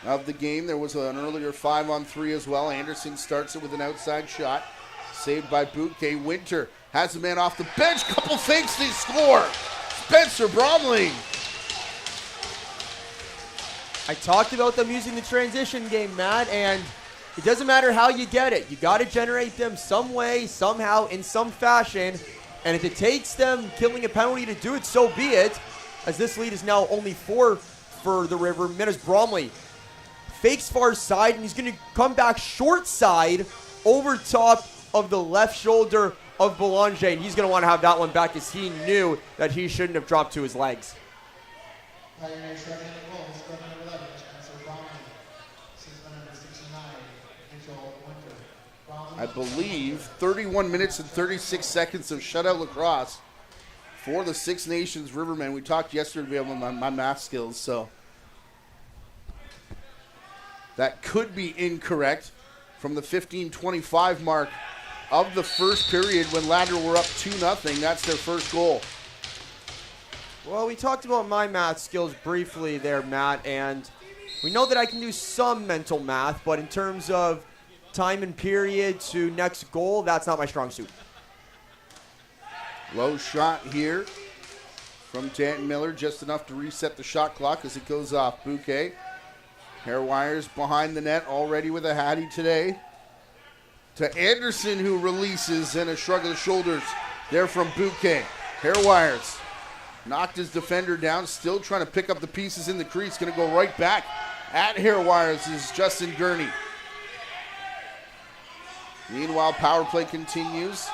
of the game. There was an earlier 5-on-3 as well. Anderson starts it with an outside shot. Saved by Bouquet. Winter has a man off the bench. Couple fakes, they score. Spencer Bromley. I talked about them using the transition game, Matt, and it doesn't matter how you get it. You got to generate them some way, somehow, in some fashion. And if it takes them killing a penalty to do it, so be it. As this lead is now only 4 for the Rivermen as Bromley fakes far side, and he's going to come back short side over top of the left shoulder of Belanger. And he's going to want to have that one back as he knew that he shouldn't have dropped to his legs. I believe 31 minutes and 36 seconds of shutout lacrosse for the Six Nations Rivermen. We talked yesterday about my math skills, so that could be incorrect from the 15:25 mark of the first period when Ladner were up 2-0. That's their first goal. Well, we talked about my math skills briefly there, Matt, and we know that I can do some mental math, but in terms of time and period to next goal, that's not my strong suit. Low shot here from Danton Miller, just enough to reset the shot clock as it goes off. Bouquet. Hair wires behind the net, already with a Hattie today. To Anderson, who releases, and a shrug of the shoulders there from Bouquet. Hair wires. Knocked his defender down, still trying to pick up the pieces in the crease. Going to go right back at Hair wires is Justin Gurney. Meanwhile, power play continues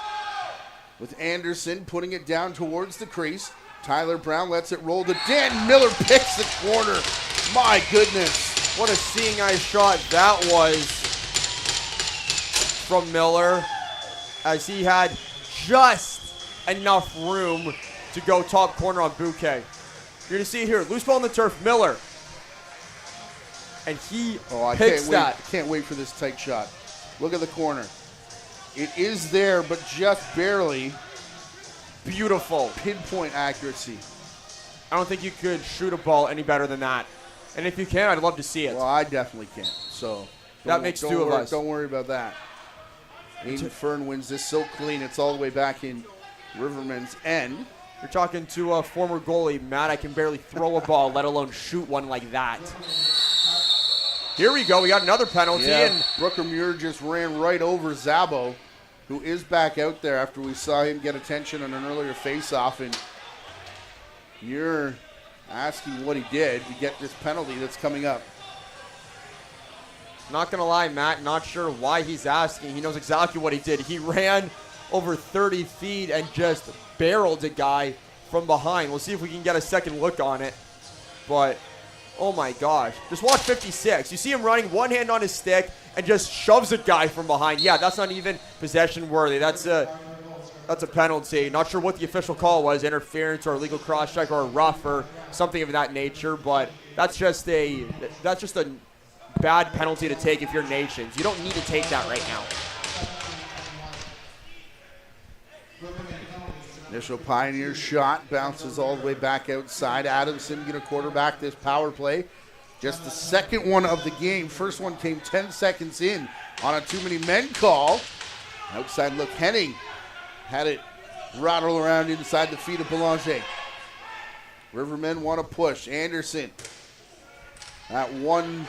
with Anderson putting it down towards the crease. Tyler Brown lets it roll to Dan Miller, picks the corner. My goodness. What a seeing eye shot that was from Miller, as he had just enough room to go top corner on Bouquet. You're going to see it here. Loose ball on the turf, Miller. And he picks that. I can't wait for this tight shot. Look at the corner. It is there, but just barely. Beautiful. Pinpoint accuracy. I don't think you could shoot a ball any better than that. And if you can, I'd love to see it. Well, I definitely can. So that makes two of us. Don't worry about that. Aiden Fern wins this so clean. It's all the way back in Rivermen's end. You're talking to a former goalie, Matt. I can barely throw a ball, let alone shoot one like that. Here we go. We got another penalty. Yeah, and Brooker Muir just ran right over Zabo, who is back out there after we saw him get attention on an earlier face-off. And Muir asking what he did to get this penalty that's coming up. Not going to lie, Matt, not sure why he's asking. He knows exactly what he did. He ran over 30 feet and just barreled a guy from behind. We'll see if we can get a second look on it. But, oh my gosh. Just watch 56. You see him running, one hand on his stick, and just shoves a guy from behind. Yeah, that's not even possession worthy. That's a penalty. Not sure what the official call was, interference or illegal cross-check or a rough or something of that nature, but that's just a bad penalty to take if you're Nations. You don't need to take that right now. Initial Pioneer shot bounces all the way back outside. Adamson going to quarterback this power play. Just the second one of the game. First one came 10 seconds in on a too many men call. Outside look, Henning had it rattle around inside the feet of Belanger. Rivermen want to push. Anderson, that 1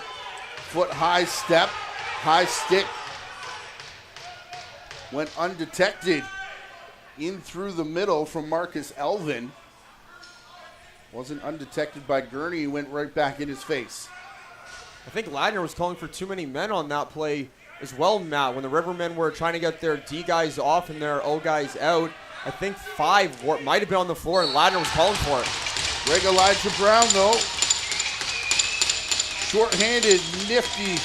foot high step, high stick, went undetected in through the middle from Marcus Elvin. Wasn't undetected by Gurney. He went right back in his face. I think Ladner was calling for too many men on that play as well, Matt. When the Rivermen were trying to get their D guys off and their O guys out, I think 5 might have been on the floor, and Ladner was calling for it. Greg Elijah Brown, though. Short-handed, nifty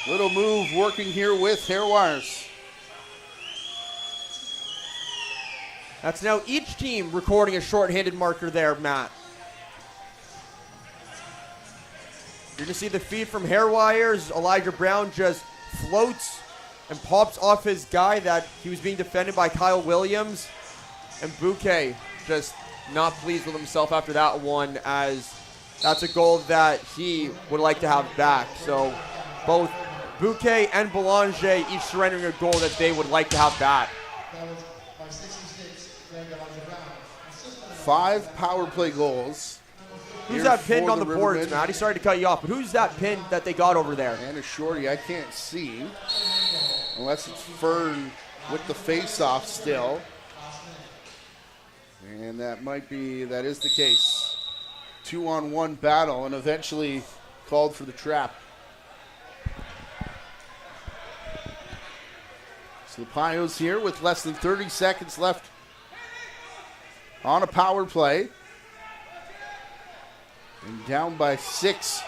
little move working here with hair wires. That's now each team recording a short-handed marker there, Matt. You're going to see the feed from hair wires. Elijah Brown just floats and pops off his guy that he was being defended by Kyle Williams. And Bouquet just not pleased with himself after that one, as that's a goal that he would like to have back. So both Bouquet and Belanger each surrendering a goal that they would like to have back. 5 power play goals. Who's that pinned on the boards, Matty? Sorry to cut you off, but who's that pin that they got over there? And a shorty, I can't see. Unless it's Fern with the face-off still. And that is the case. 2-on-1 battle, and eventually called for the trap. So the Pios here with less than 30 seconds left on a power play. And down by 6.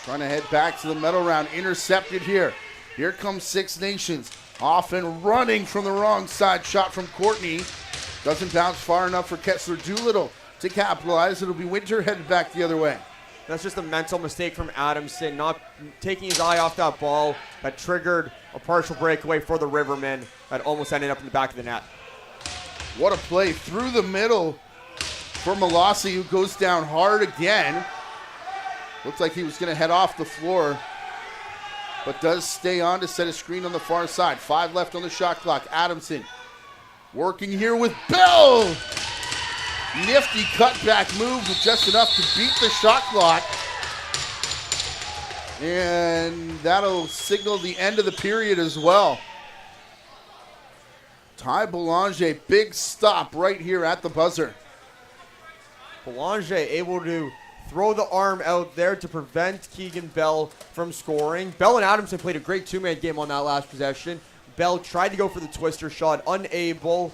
Trying to head back to the medal round. Intercepted here. Here comes Six Nations. Off and running from the wrong side. Shot from Courtney. Doesn't bounce far enough for Kessler Doolittle to capitalize. It'll be Winter headed back the other way. That's just a mental mistake from Adamson, not taking his eye off that ball that triggered a partial breakaway for the Rivermen that almost ended up in the back of the net. What a play through the middle for Malassi, who goes down hard again. Looks like he was going to head off the floor, but does stay on to set a screen on the far side. 5 left on the shot clock. Adamson Working here with Bell. Nifty cutback move with just enough to beat the shot clock. And that'll signal the end of the period as well. Ty Belanger, big stop right here at the buzzer. Belanger able to throw the arm out there to prevent Keegan Bell from scoring. Bell and Adamson played a great two-man game on that last possession. Bell tried to go for the twister shot, unable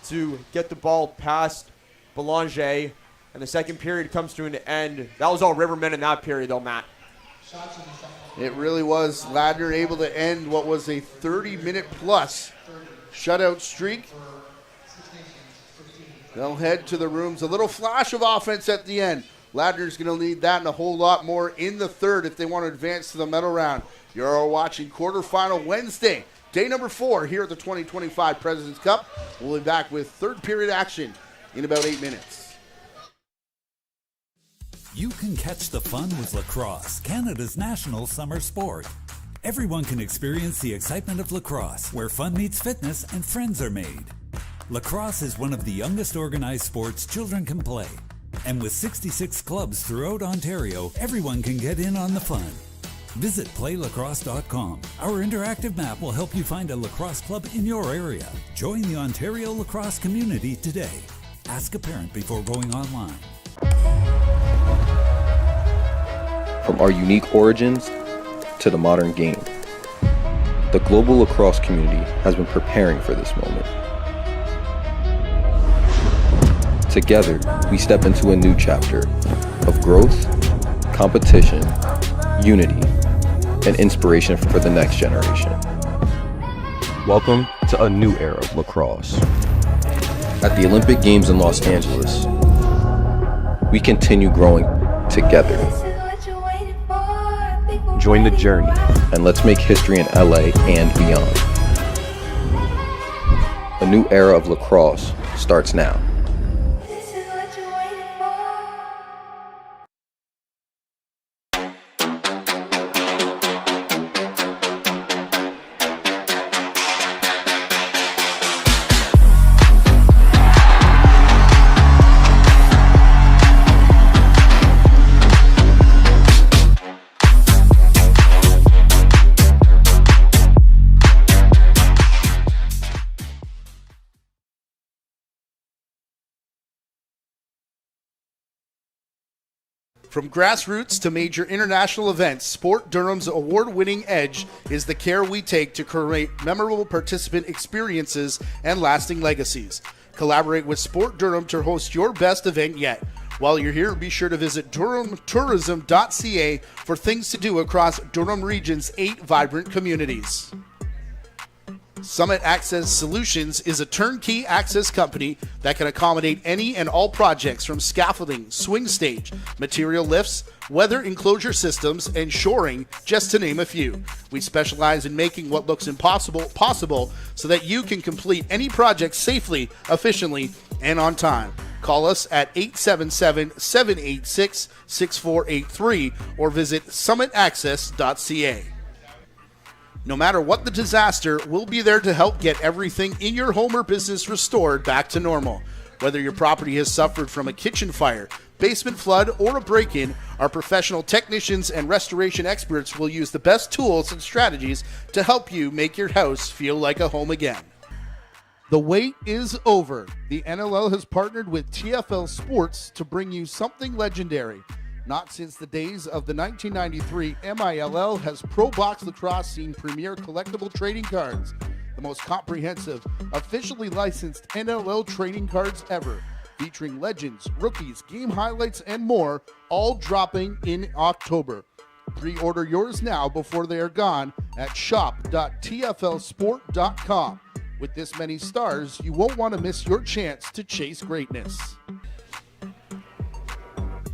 to get the ball past Belanger. And the second period comes to an end. That was all Rivermen in that period, though, Matt. It really was. Ladner able to end what was a 30-minute plus shutout streak. They'll head to the rooms. A little flash of offense at the end. Ladner's going to need that and a whole lot more in the third if they want to advance to the medal round. You're watching quarterfinal Wednesday, day number 4 here at the 2025 President's Cup. We'll be back with third period action in about 8 minutes. You can catch the fun with lacrosse, Canada's national summer sport. Everyone can experience the excitement of lacrosse, where fun meets fitness and friends are made. Lacrosse is one of the youngest organized sports children can play. And with 66 clubs throughout Ontario, everyone can get in on the fun. Visit playlacrosse.com. Our interactive map will help you find a lacrosse club in your area. Join the Ontario lacrosse community today. Ask a parent before going online. From our unique origins to the modern game, the global lacrosse community has been preparing for this moment. Together, we step into a new chapter of growth, competition, unity, and inspiration for the next generation. Welcome to a new era of lacrosse. At the Olympic Games in Los Angeles, we continue growing together. Join the journey and let's make history in LA and beyond. A new era of lacrosse starts now. From grassroots to major international events, Sport Durham's award-winning edge is the care we take to create memorable participant experiences and lasting legacies. Collaborate with Sport Durham to host your best event yet. While you're here, be sure to visit durhamtourism.ca for things to do across Durham Region's 8 vibrant communities. Summit Access Solutions is a turnkey access company that can accommodate any and all projects from scaffolding, swing stage, material lifts, weather enclosure systems, and shoring, just to name a few. We specialize in making what looks impossible possible so that you can complete any project safely, efficiently, and on time. Call us at 877-786-6483 or visit summitaccess.ca. No matter what the disaster, we'll be there to help get everything in your home or business restored back to normal. Whether your property has suffered from a kitchen fire, basement flood, or a break-in, our professional technicians and restoration experts will use the best tools and strategies to help you make your house feel like a home again. The wait is over. The NLL has partnered with TFL Sports to bring you something legendary. Not since the days of the 1993 MILL has Pro Box Lacrosse seen premier collectible trading cards, the most comprehensive, officially licensed NLL trading cards ever, featuring legends, rookies, game highlights, and more, all dropping in October. Pre-order yours now before they are gone at shop.tflsport.com. With this many stars, you won't want to miss your chance to chase greatness.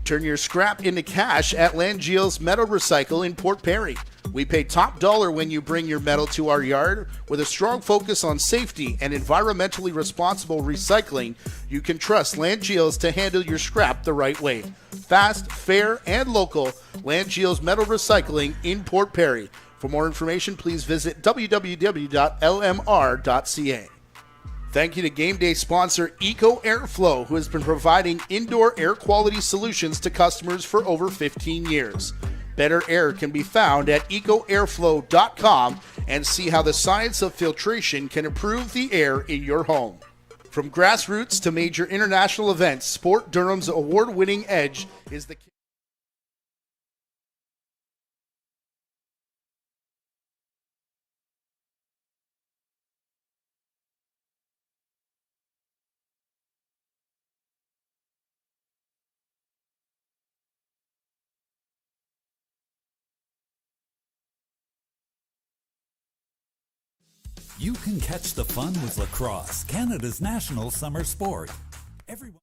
Turn your scrap into cash at Langeel's Metal Recycle in Port Perry. We pay top dollar when you bring your metal to our yard. With a strong focus on safety and environmentally responsible recycling, you can trust Langeel's to handle your scrap the right way. Fast, fair, and local, Langeel's Metal Recycling in Port Perry. For more information, please visit www.lmr.ca. Thank you to game day sponsor Eco Airflow, who has been providing indoor air quality solutions to customers for over 15 years. Better air can be found at ecoairflow.com and see how the science of filtration can improve the air in your home. From grassroots to major international events, Sport Durham's award-winning edge is the... You can catch the fun with lacrosse, Canada's national summer sport. Everyone.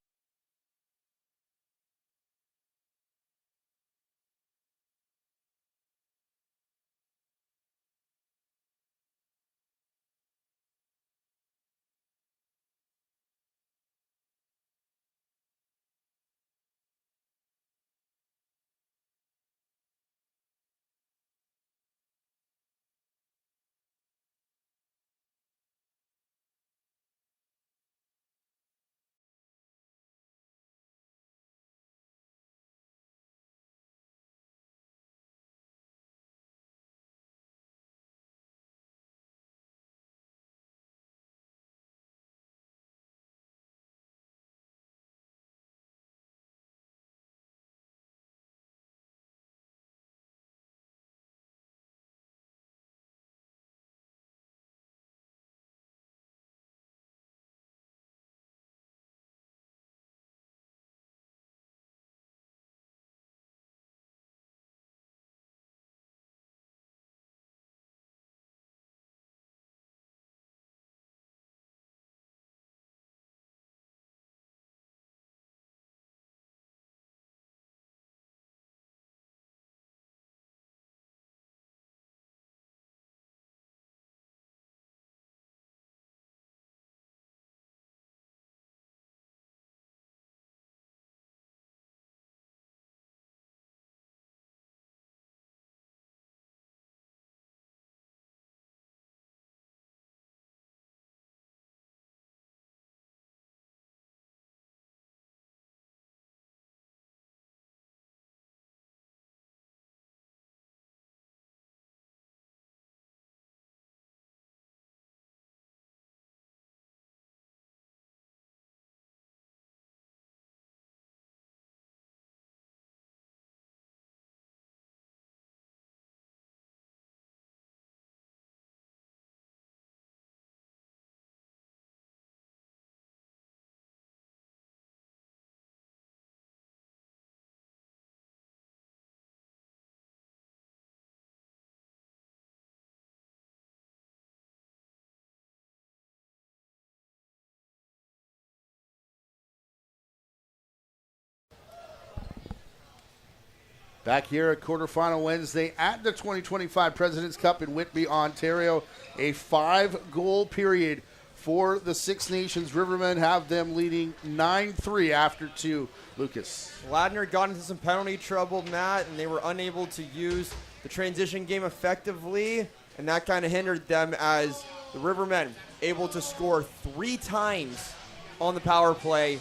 Back here at quarterfinal Wednesday at the 2025 President's Cup in Whitby, Ontario. A 5-goal period for the Six Nations. Rivermen have them leading 9-3 after 2. Lucas. Ladner got into some penalty trouble, Matt, and they were unable to use the transition game effectively, and that kind of hindered them as the Rivermen able to score 3 times on the power play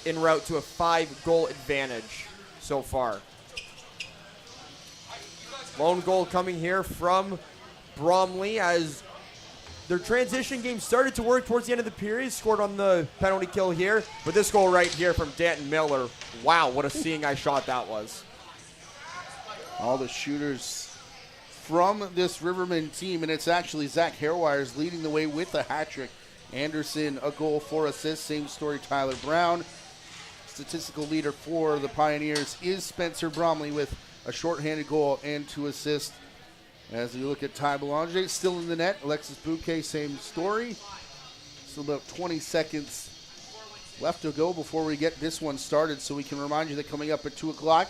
en route to a 5-goal advantage so far. Lone goal coming here from Bromley as their transition game started to work towards the end of the period. Scored on the penalty kill here. But this goal right here from Danton Miller. Wow, what a seeing eye shot that was. All the shooters from this Rivermen team, and it's actually Zach Hairwires leading the way with a hat trick. Anderson, a goal, 4 assists. Same story, Tyler Brown. Statistical leader for the Pioneers is Spencer Bromley with a shorthanded goal and 2 assists. As you look at Ty Belanger, still in the net. Alexis Bouquet, same story. Still about 20 seconds left to go before we get this one started. So we can remind you that coming up at 2 o'clock,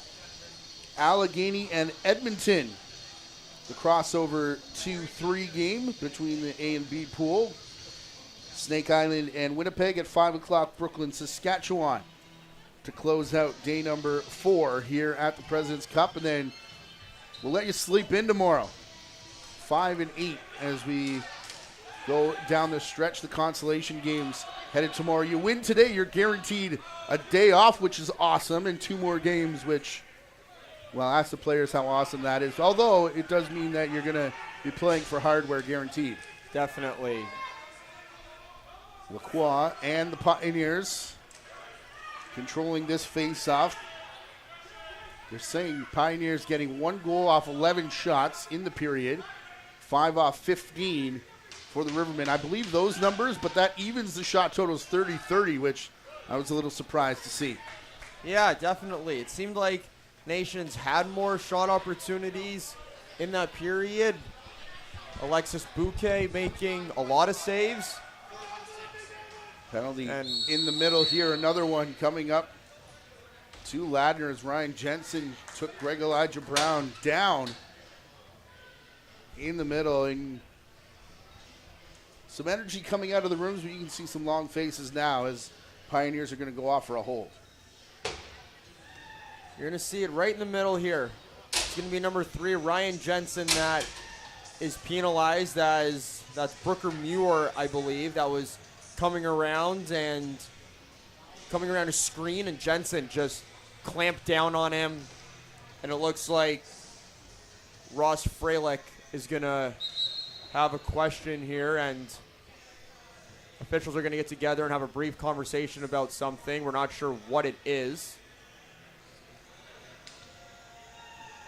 Allegheny and Edmonton. The crossover 2-3 game between the A and B pool. Snake Island and Winnipeg at 5 o'clock, Brooklyn, Saskatchewan, to close out day number 4 here at the President's Cup. And then we'll let you sleep in tomorrow. 5 and 8 as we go down the stretch. The consolation games headed tomorrow. You win today, you're guaranteed a day off, which is awesome, and 2 more games, which, well, ask the players how awesome that is. Although it does mean that you're going to be playing for hardware guaranteed. Definitely. Lacroix and the Pioneers controlling this face-off. They're saying Pioneers getting 1 goal off 11 shots in the period, 5 off 15 for the Rivermen. I believe those numbers, but that evens the shot totals 30-30, which I was a little surprised to see. Yeah, definitely. It seemed like Nations had more shot opportunities in that period. Alexis Bouquet making a lot of saves. Penalty in the middle here. Another one coming up to Ladner as Ryan Jensen took Greg Elijah Brown down in the middle. And some energy coming out of the rooms, but you can see some long faces now as Pioneers are going to go off for a hold. You're going to see it right in the middle here. It's going to be number 3, Ryan Jensen, that is penalized. That's Brooker Muir, I believe, that was coming around a screen, and Jensen just clamped down on him. And it looks like Ross Freilich is going to have a question here, and officials are going to get together and have a brief conversation about something. We're not sure what it is.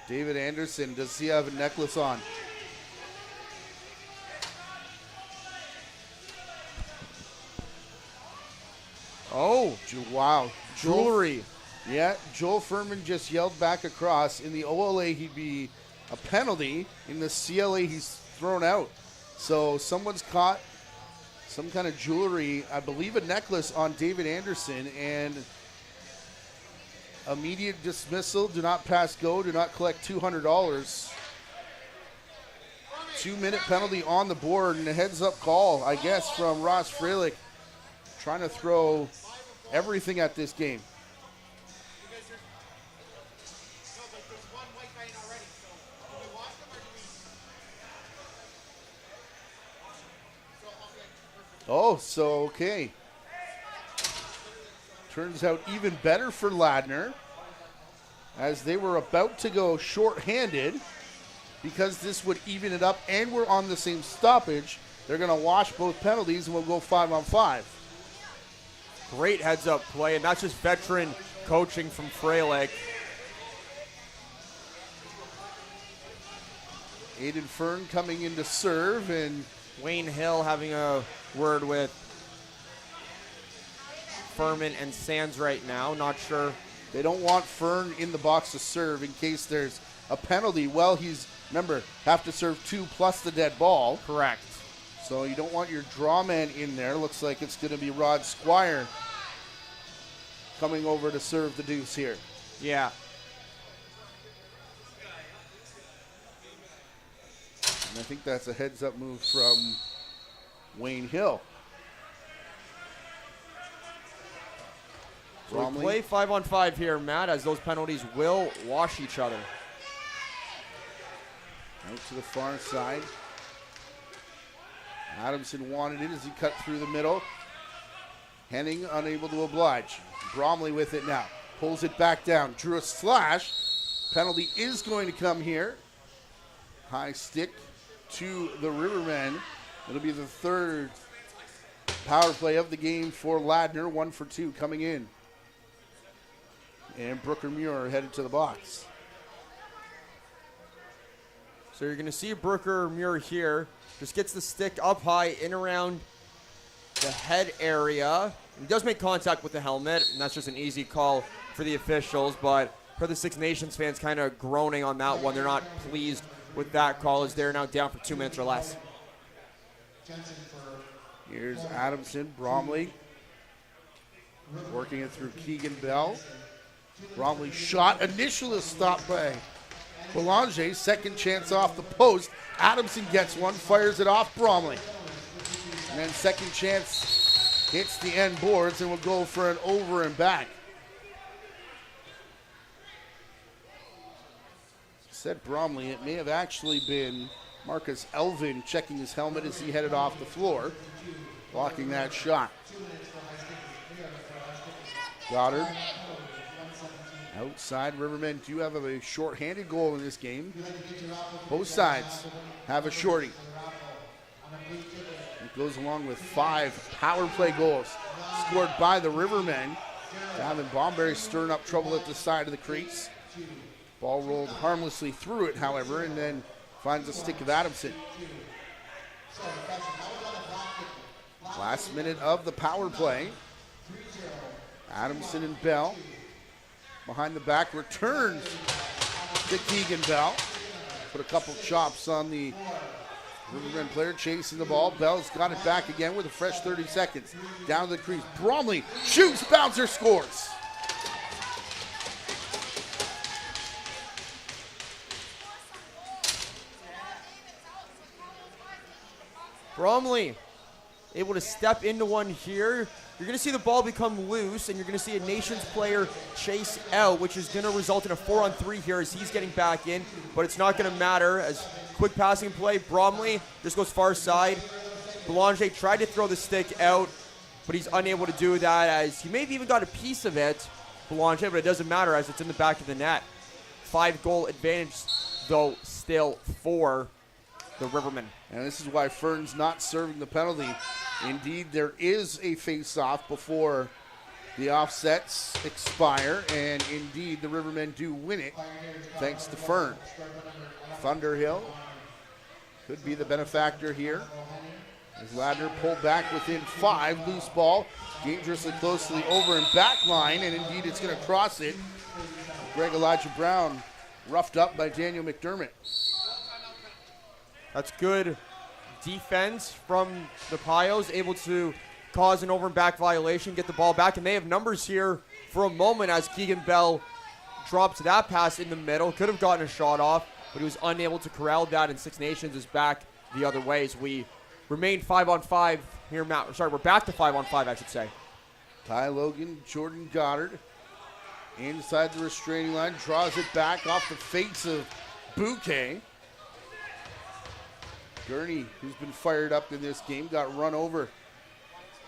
David Anderson, does he have a necklace on? Oh, wow. jewelry. Yeah, Joel Furman just yelled back across. In the OLA, he'd be a penalty. In the CLA, he's thrown out. So someone's caught some kind of jewelry, I believe a necklace on David Anderson, and immediate dismissal. Do not pass go. Do not collect $200. 2-minute penalty on the board, and a heads-up call, I guess, from Ross Freilich, trying to throw everything at this game. Oh, so okay. Turns out even better for Ladner, as they were about to go shorthanded, because this would even it up, and we're on the same stoppage. They're going to wash both penalties, and we'll go 5-on-5. Great heads-up play, and that's just veteran coaching from Freilich. Aiden Fern coming in to serve, and Wayne Hill having a word with Furman and Sands right now. Not sure. They don't want Fern in the box to serve in case there's a penalty. Well, remember, have to serve 2 plus the dead ball. Correct. So you don't want your draw man in there. Looks like it's going to be Rod Squire coming over to serve the deuce here. Yeah. And I think that's a heads-up move from Wayne Hill. So we play 5-on-5 here, Matt, as those penalties will wash each other. Out to the far side. Adamson wanted it as he cut through the middle. Henning unable to oblige. Bromley with it now. Pulls it back down. Drew a slash. Penalty is going to come here. High stick to the Rivermen. It'll be the 3rd power play of the game for Ladner. 1 for 2 coming in. And Brooker Muir headed to the box. So you're going to see Brooker Muir here. Just gets the stick up high in around the head area. He does make contact with the helmet, and that's just an easy call for the officials. But for the Six Nations fans kind of groaning on that one, they're not pleased with that call as they're now down for 2 minutes or less. Here's Adamson, Bromley. Working it through Keegan Bell. Bromley shot, initially stopped by Belanger. Second chance off the post. Adamson gets one, fires it off Bromley. And then second chance hits the end boards and will go for an over and back. Said Bromley, it may have actually been Marcus Elvin checking his helmet as he headed off the floor, blocking that shot. Goddard. Outside, Rivermen do have a short-handed goal in this game. Both sides have a shorty. It goes along with 5 power play goals scored by the Rivermen. Gavin Bomberry stirring up trouble at the side of the crease. Ball rolled harmlessly through it, however, and then finds the stick of Adamson. Last minute of the power play. Adamson and Bell. Behind the back, returns to Keegan Bell. Put a couple chops on the Rivermen player chasing the ball. Bell's got it back again with a fresh 30 seconds. Down to the crease. Bromley shoots, bouncer scores. Bromley able to step into one here. You're going to see the ball become loose, and you're going to see a Nations player chase out, which is going to result in a 4-on-3 here as he's getting back in, but it's not going to matter as quick passing play. Bromley just goes far side. Belanger tried to throw the stick out, but he's unable to do that as he may have even got a piece of it, Belanger, but it doesn't matter as it's in the back of the net. 5-goal advantage, though, still for the Rivermen. And this is why Fern's not serving the penalty. Indeed, there is a face-off before the offsets expire, and indeed, the Rivermen do win it, thanks to Fern. Thunderhill could be the benefactor here. As Ladner pulled back within 5, loose ball, dangerously close to the over and back line, and indeed it's going to cross it. Greg Elijah Brown roughed up by Daniel McDermott. That's good defense from the Pios, able to cause an over and back violation, get the ball back, and they have numbers here for a moment as Keegan Bell dropped that pass in the middle. Could have gotten a shot off, but he was unable to corral that, and Six Nations is back the other way as we remain 5-on-5 here. We're back to 5-on-5, I should say. Ty Logan, Jordan Goddard, inside the restraining line, draws it back off the face of Bouquet. Gurney, who's been fired up in this game, got run over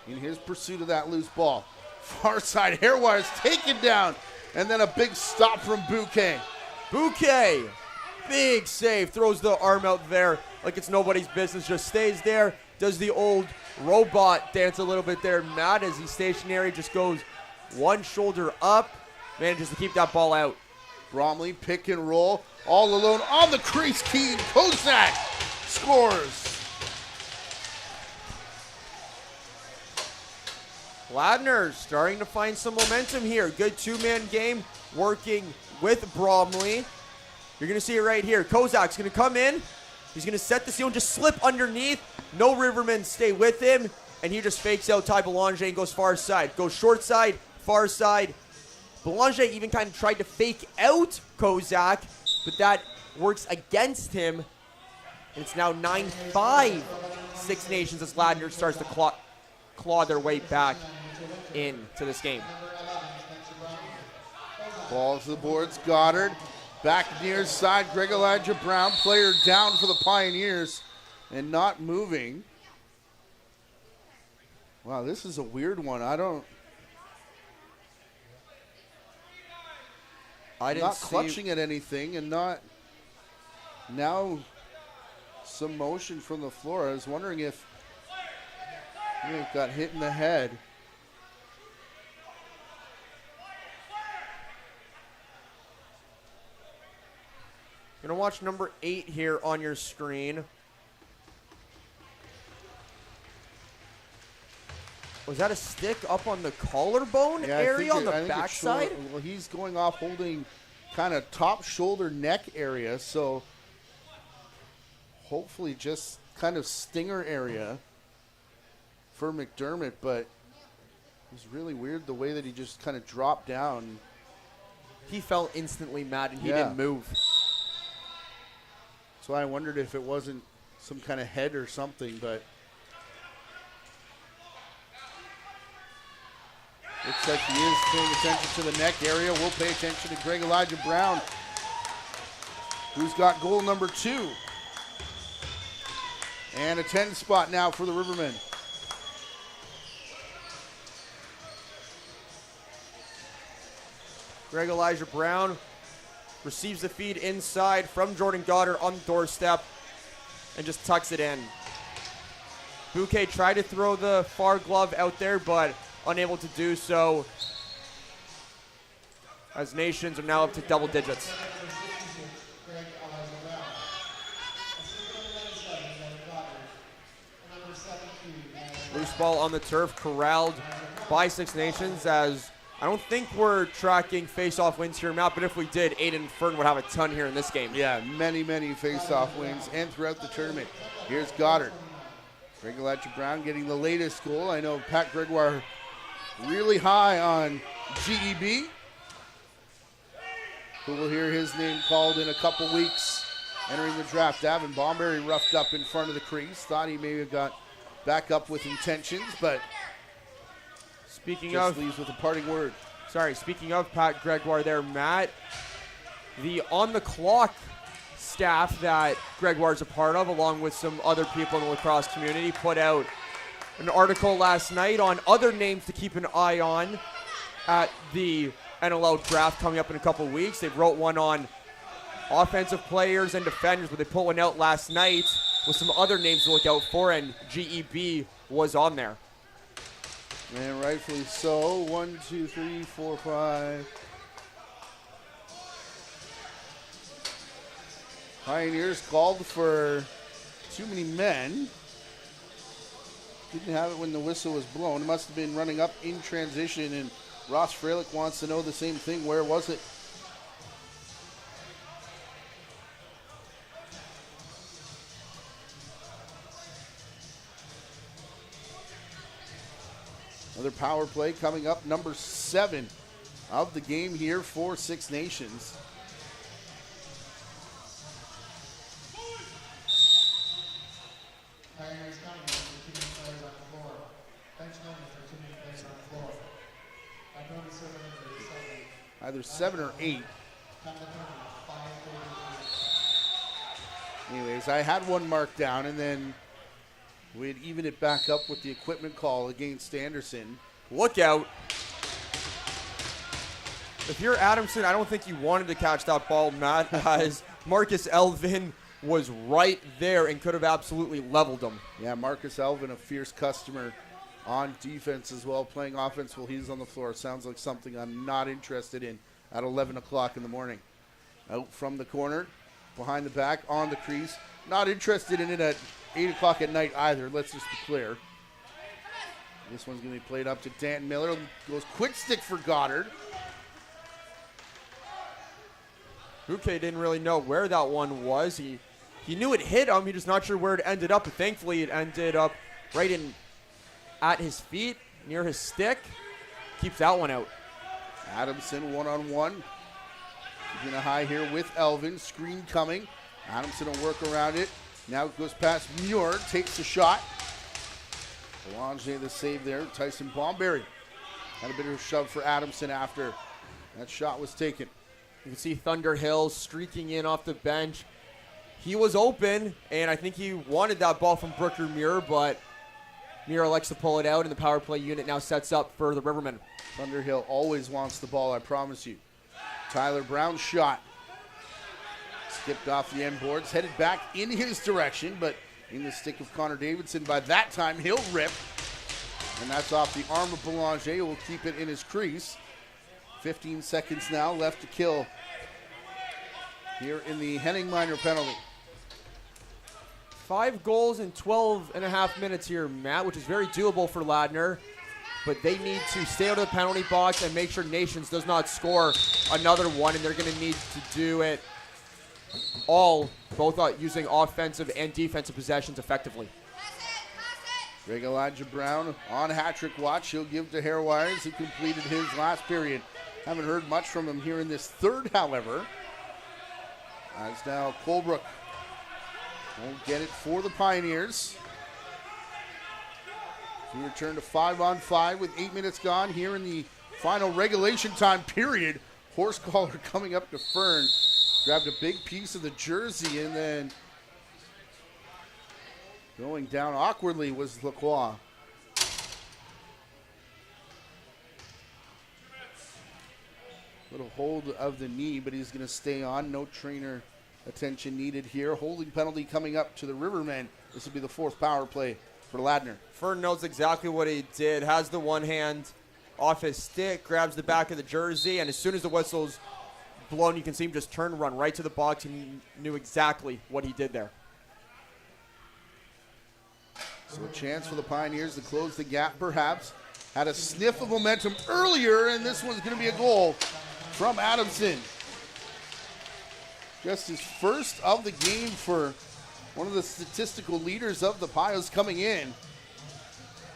in his pursuit of that loose ball. Far side, Hairwire's taken down, and then a big stop from Bouquet. Bouquet, big save, throws the arm out there like it's nobody's business, just stays there, does the old robot dance a little bit there. Matt, as he's stationary, just goes one shoulder up, manages to keep that ball out. Bromley, pick and roll, all alone on the crease. Keane Kozak scores. Ladner starting to find some momentum here. Good two-man game working with Bromley. You're going to see it right here. Kozak's going to come in. He's going to set the seal and just slip underneath. No Rivermen stay with him. And he just fakes out Ty Belanger and goes far side. Goes short side, far side. Belanger even kind of tried to fake out Kozak, but that works against him. And it's now 9-5 Six Nations as Ladner starts to claw their way back into this game. Ball to the boards, Goddard. Back near side, Greg Elijah Brown, player down for the Pioneers and not moving. Wow, this is a weird one. Not clutching at anything and not now some motion from the floor. I was wondering if he got hit in the head. You're going to watch number 8 here on your screen. Was that a stick up on the collarbone area on the backside? Well, he's going off holding kind of top shoulder neck area, so hopefully just kind of stinger area for McDermott, but it was really weird the way that he just kind of dropped down. He fell instantly, Matt, and he didn't move. So I wondered if it wasn't some kind of head or something, but looks like he is paying attention to the neck area. We'll pay attention to Greg Elijah Brown, who's got goal number 2. And a 10 spot now for the Rivermen. Greg Elijah Brown receives the feed inside from Jordan Goddard on the doorstep and just tucks it in. Bouquet tried to throw the far glove out there, but unable to do so, as Nations are now up to double digits. Loose ball on the turf, corralled by Six Nations, as I don't think we're tracking face-off wins here, Matt, but if we did, Aiden Fern would have a ton here in this game. Yeah, many face-off wins and throughout the tournament. Here's Goddard. Greg Elijah Brown getting the latest goal. I know Pat Gregoire really high on GEB, who will hear his name called in a couple weeks entering the draft. Davin Bomberry roughed up in front of the crease. Thought he maybe got back up with intentions, but just leaves with a parting word. Speaking of Pat Gregoire there, Matt, the on-the-clock staff that Gregoire is a part of, along with some other people in the lacrosse community, put out an article last night on other names to keep an eye on at the NLL draft coming up in a couple weeks. They wrote one on offensive players and defenders, but they put one out last night with some other names to look out for, and GEB was on there. And rightfully so. 1, 2, 3, 4, 5. Pioneers called for too many men. Didn't have it when the whistle was blown. It must have been running up in transition, and Ross Freilich wants to know the same thing. Where was it? Another power play coming up, number 7 of the game here for Six Nations. Either 7 or 8. Anyways, I had one marked down, and then we'd even it back up with the equipment call against Anderson. Look out. If you're Adamson, I don't think you wanted to catch that ball, Matt, as Marcus Elvin was right there and could have absolutely leveled him. Yeah, Marcus Elvin, a fierce customer on defense as well, playing offense while he's on the floor. Sounds like something I'm not interested in at 11 o'clock in the morning. Out from the corner, behind the back, on the crease. Not interested in it at 8 o'clock at night either, let's just be clear. This one's going to be played up to Dan Miller. Goes quick stick for Goddard. Bouquet didn't really know where that one was. He knew it hit him. He just not sure where it ended up. But thankfully, it ended up right in at his feet, near his stick. Keeps that one out. Adamson one-on-one. Keeping a high here with Elvin. Screen coming. Adamson will work around it. Now it goes past Muir. Takes the shot. Belanger the save there. Tyson Bomberry had a bit of a shove for Adamson after that shot was taken. You can see Thunder Hill streaking in off the bench. He was open, and I think he wanted that ball from Brooker Muir, but Muir elects to pull it out, and the power play unit now sets up for the Rivermen. Thunder Hill always wants the ball, I promise you. Tyler Brown's shot. Skipped off the end boards, headed back in his direction, but in the stick of Connor Davidson. By that time, he'll rip. And that's off the arm of Belanger, who will keep it in his crease. 15 seconds now left to kill here in the Henning Minor penalty. 5 goals in 12 and a half minutes here, Matt, which is very doable for Ladner. But they need to stay out of the penalty box and make sure Nations does not score another one, and they're going to need to do it all, both using offensive and defensive possessions effectively. Greg Elijah Brown on hat-trick watch. He'll give to Hairwires, who completed his last period. Haven't heard much from him here in this third, however. As now Colebrook won't get it for the Pioneers. We return to 5-on-5 with 8 minutes gone here in the final regulation time period. Horse collar coming up to Fern. Grabbed a big piece of the jersey and then Going down awkwardly was Lacroix. Little hold of the knee, but he's going to stay on. No trainer attention needed here. Holding penalty coming up to the Rivermen. This will be the 4th power play for Ladner. Fern knows exactly what he did. Has the one hand off his stick, grabs the back of the jersey, and as soon as the whistle's blown, you can see him just turn, run right to the box, and he knew exactly what he did there. So a chance for the Pioneers to close the gap, perhaps. Had a sniff of momentum earlier, and this one's going to be a goal from Adamson. Just his first of the game for one of the statistical leaders of the Pios coming in.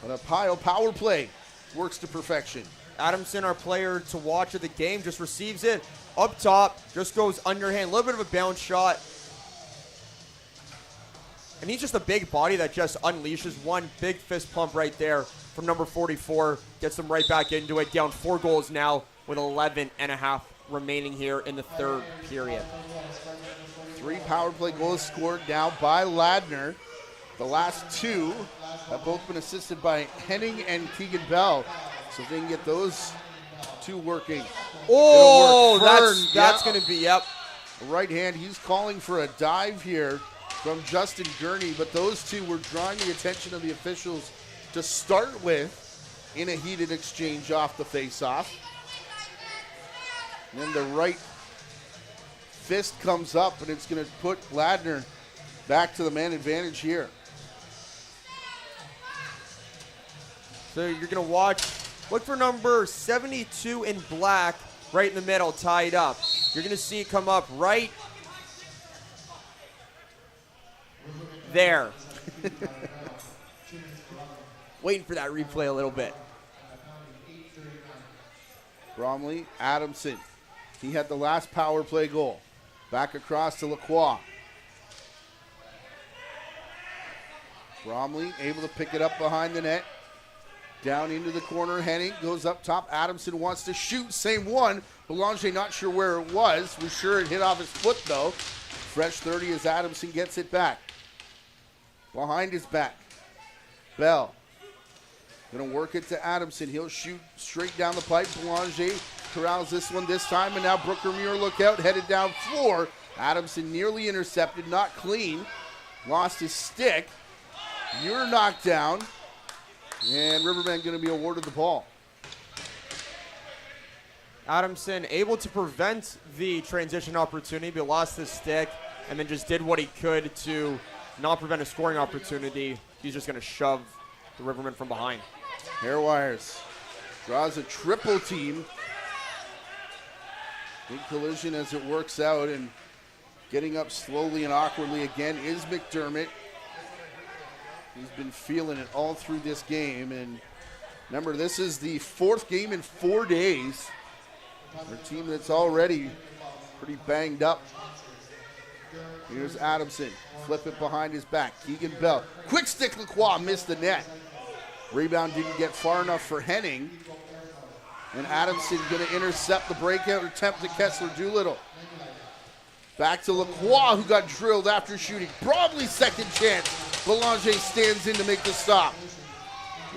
But a Pio power play works to perfection. Adamson, our player to watch of the game, just receives it up top, just goes underhand, a little bit of a bounce shot. And he's just a big body that just unleashes one big fist pump right there from number 44. Gets them right back into it. Down 4 goals now with 11 and a half remaining here in the 3rd period. 3 power play goals scored now by Ladner. The last 2 have both been assisted by Henning and Keegan Bell. So if they can get those 2 working. Oh, work. that's going to be, yep. Right hand, he's calling for a dive here from Justin Gurney, but those 2 were drawing the attention of the officials to start with in a heated exchange off the face-off. And then the right fist comes up, and it's going to put Ladner back to the man advantage here. So you're going to watch, look for number 72 in black right in the middle, tied up. You're going to see it come up right there. Waiting for that replay a little bit. Bromley, Adamson. He had the last power play goal. Back across to Lacroix. Bromley able to pick it up behind the net. Down into the corner, Henning goes up top. Adamson wants to shoot, same one. Belanger not sure where it was. We're sure it hit off his foot though. Fresh 30 as Adamson gets it back. Behind his back. Bell. Gonna work it to Adamson. He'll shoot straight down the pipe. Belanger corrals this one this time, and now Brooker Muir look out, headed down floor. Adamson nearly intercepted, not clean. Lost his stick. Muir knocked down. And Rivermen going to be awarded the ball. Adamson able to prevent the transition opportunity, but lost his stick and then just did what he could to not prevent a scoring opportunity. He's just going to shove the Rivermen from behind. Hairwires draws a triple team. Big collision as it works out, and getting up slowly and awkwardly again is McDermott. He's been feeling it all through this game, and remember, this is the 4th game in 4 days. A team that's already pretty banged up. Here's Adamson, flip it behind his back. Keegan Bell, quick stick, Lacroix missed the net. Rebound didn't get far enough for Henning. And Adamson going to intercept the breakout attempt to Kessler Doolittle. Back to Lacroix, who got drilled after shooting. Bromley's second chance. Belanger stands in to make the stop.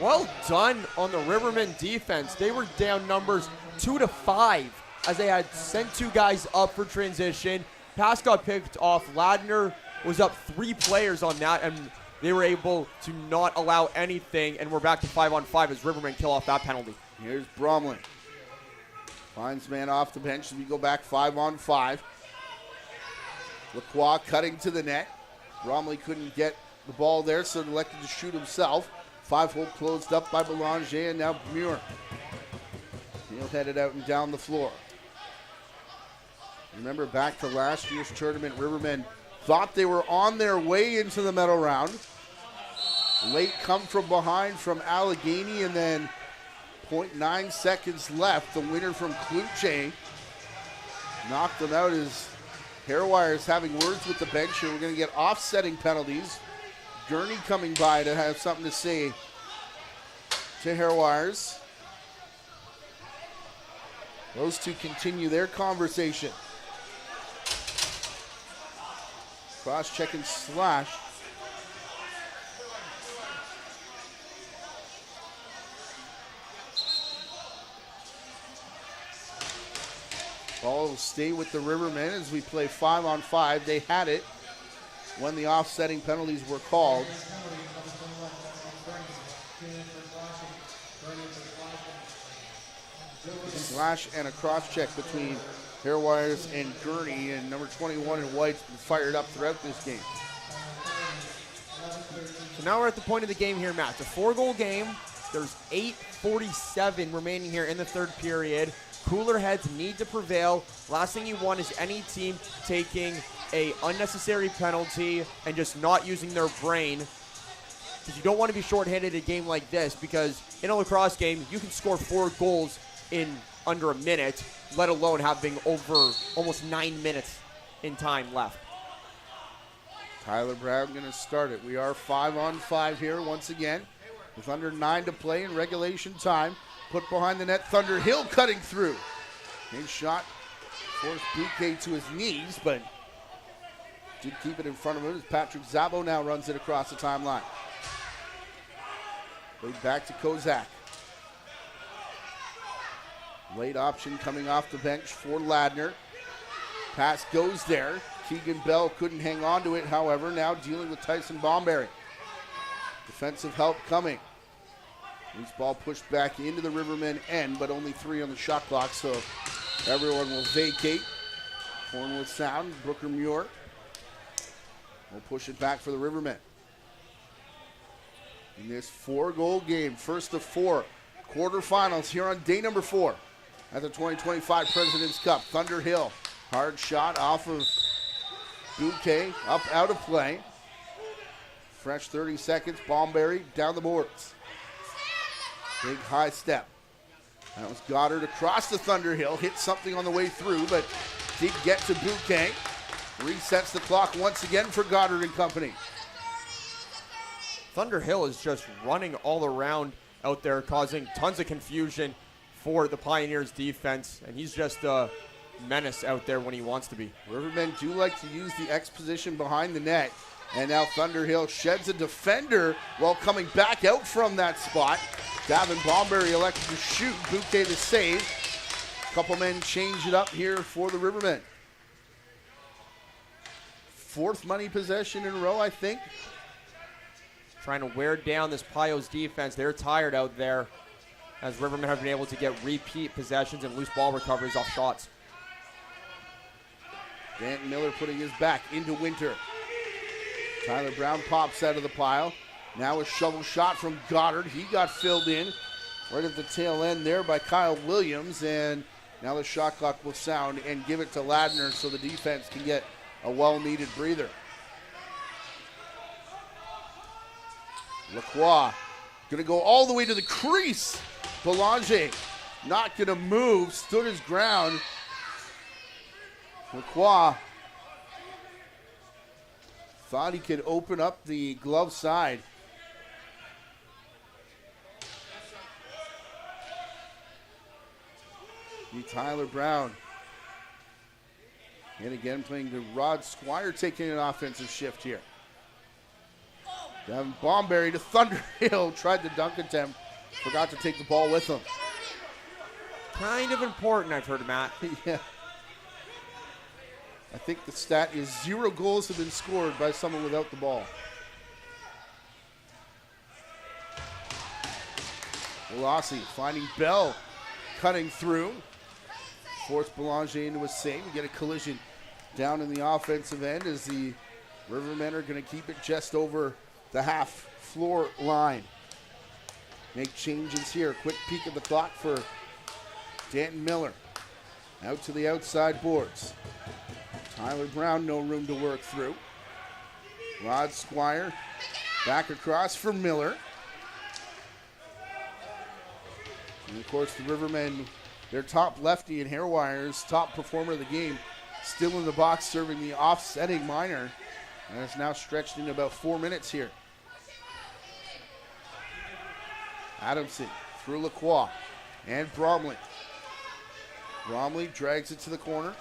Well done on the Rivermen defense. They were down numbers 2-5 as they had sent 2 guys up for transition. Pass got picked off. Ladner was up 3 players on that, and they were able to not allow anything, and we're back to 5-on-5 as Rivermen kill off that penalty. Here's Bromley. Finds man off the bench as we go back 5-on-5. Lacroix cutting to the net. Bromley couldn't get the ball there, so elected to shoot himself. 5-hole closed up by Belanger, and now Muir. He'll head it out and down the floor. Remember, back to last year's tournament, Rivermen thought they were on their way into the medal round. Late come from behind from Allegheny, and then 0.9 seconds left. The winner from Cluche knocked them out as Hairwires having words with the bench here. We're going to get offsetting penalties. Gurney coming by to have something to say to Hairwires. Those two continue their conversation. Cross-check and slash. Ball will stay with the Rivermen as we play 5-on-5. They had it when the offsetting penalties were called. Slash and a cross check between Hairwires and Gurney, and number 21 in White's been fired up throughout this game. So now we're at the point of the game here, Matt. It's a 4-goal game. There's 8:47 remaining here in the third period. Cooler heads need to prevail. Last thing you want is any team taking a unnecessary penalty and just not using their brain, because you don't want to be shorthanded in a game like this, because in a lacrosse game, you can score 4 goals in under a minute, let alone having over almost 9 minutes in time left. Tyler Brown going to start it. We are 5-on-5 here once again with under 9 to play in regulation time. Put behind the net, Thunderhill cutting through. His shot forced Bouquet to his knees, but did keep it in front of him as Patrick Zabo now runs it across the timeline. Played back to Kozak. Late option coming off the bench for Ladner. Pass goes there. Keegan Bell couldn't hang on to it, however, now dealing with Tyson Bomberry. Defensive help coming. Loose ball pushed back into the Rivermen end, but only 3 on the shot clock, so everyone will vacate. Horn with sound. Brooker Muir will push it back for the Rivermen. In this 4-goal game, first of 4 quarterfinals here on day number 4 at the 2025 President's Cup. Thunderhill, hard shot off of Bouquet, up out of play. Fresh 30 seconds, Bomberry down the boards. Big high step. That was Goddard across the Thunderhill, hit something on the way through, but did get to Bouquet. Resets the clock once again for Goddard and company. Thunderhill is just running all around out there, causing tons of confusion for the Pioneers defense, and he's just a menace out there when he wants to be. Rivermen do like to use the X position behind the net, and now Thunderhill sheds a defender while coming back out from that spot. Gavin Bomberry elected to shoot, Bouquet to save. A couple men change it up here for the Rivermen. 4th money possession in a row, I think. Trying to wear down this Pios defense. They're tired out there, as Rivermen have been able to get repeat possessions and loose ball recoveries off shots. Danton Miller putting his back into Winter. Tyler Brown pops out of the pile. Now a shovel shot from Goddard. He got filled in right at the tail end there by Kyle Williams. And now the shot clock will sound and give it to Ladner so the defense can get a well-needed breather. Lacroix going to go all the way to the crease. Belanger not going to move, stood his ground. Lacroix thought he could open up the glove side. Tyler Brown. And again playing to Rod Squire, taking an offensive shift here. Gavin Bomberry to Thunderhill, tried the dunk attempt, forgot to take the ball with him. Kind of important, I've heard, Matt. Yeah. I think the stat is 0 goals have been scored by someone without the ball. Velocity finding Bell, cutting through. Force Belanger into a save. We get a collision down in the offensive end as the Rivermen are going to keep it just over the half floor line. Make changes here. Quick peek at the clock for Danton Miller. Out to the outside boards. Tyler Brown, no room to work through. Rod Squire back across for Miller. And of course the Rivermen, their top lefty and Hairwires, top performer of the game, still in the box serving the offsetting minor. And it's now stretched into about 4 minutes here. Adamson through Lacroix and Bromley. Bromley drags it to the corner.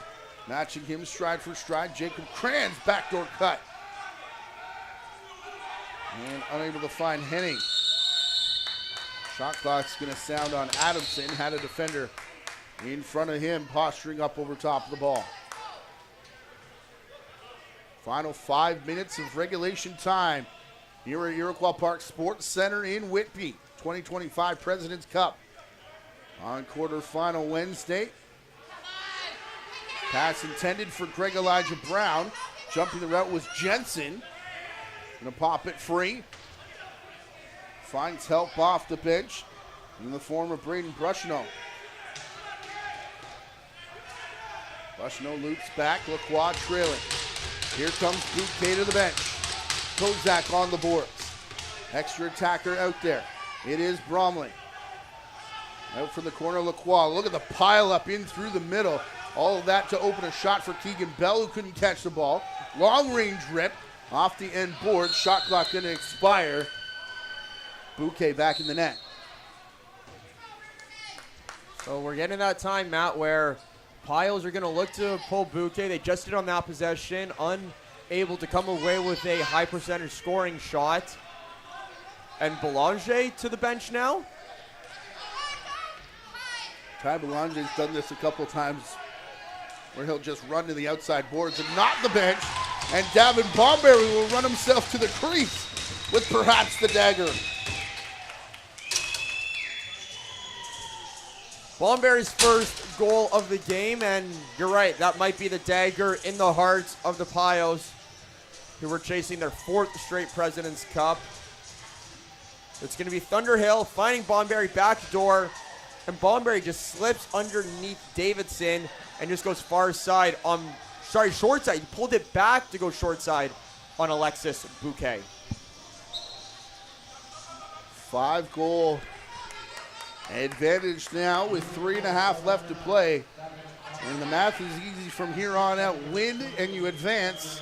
Matching him stride for stride. Jacob Kranz backdoor cut. And unable to find Henning. Shot clock's going to sound on Adamson. Had a defender in front of him, posturing up over top of the ball. Final 5 minutes of regulation time here at Iroquois Park Sports Centre in Whitby. 2025 President's Cup on quarterfinal Wednesday. Pass intended for Greg Elijah Brown. Jumping the route was Jensen. Gonna pop it free. Finds help off the bench in the form of Braden Brushno. Brushno loops back, Lacroix trailing. Here comes Bouquet to the bench. Kozak on the boards. Extra attacker out there. It is Bromley. Out from the corner, Lacroix. Look at the pile up in through the middle. All of that to open a shot for Keegan Bell, who couldn't catch the ball. Long range rip off the end board. Shot clock going to expire. Bouquet back in the net. So we're getting that time, Matt, where Piles are going to look to pull Bouquet. They just did on that possession, unable to come away with a high percentage scoring shot. And Belanger to the bench now. Ty Belanger's done this a couple times where he'll just run to the outside boards and not the bench. And Davin Bomberry will run himself to the crease with perhaps the dagger. Bomberry's first goal of the game, and you're right, that might be the dagger in the hearts of the Pios, who were chasing their 4th straight President's Cup. It's going to be Thunderhill finding Bomberry backdoor, and Bomberry just slips underneath Davidson and just goes far side short side. He pulled it back to go short side on Alexis Bouquet. 5-goal advantage now with 3.5 left to play. And the math is easy from here on out. Win and you advance.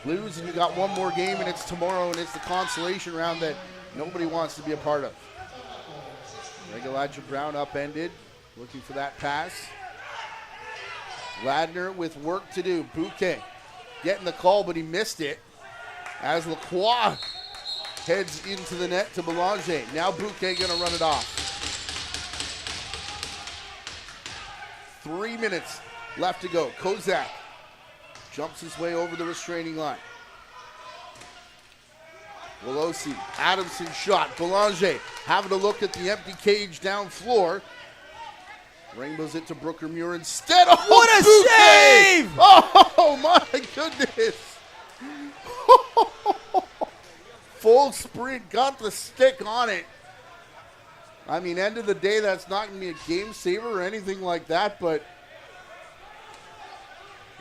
Lose and you got one more game, and it's tomorrow, and it's the consolation round that nobody wants to be a part of. Greg Elijah Brown upended, looking for that pass. Ladner with work to do. Bouquet getting the call, but he missed it as Lacroix heads into the net to Belanger. Now Bouquet going to run it off. 3 minutes left to go. Kozak jumps his way over the restraining line. Wolosi, Adamson shot. Belanger having a look at the empty cage down floor. Rainbows it to Brooker Muir instead. Oh, what a Bouquet! save! Oh my goodness. Full sprint, got the stick on it. I mean, end of the day, that's not going to be a game saver or anything like that, but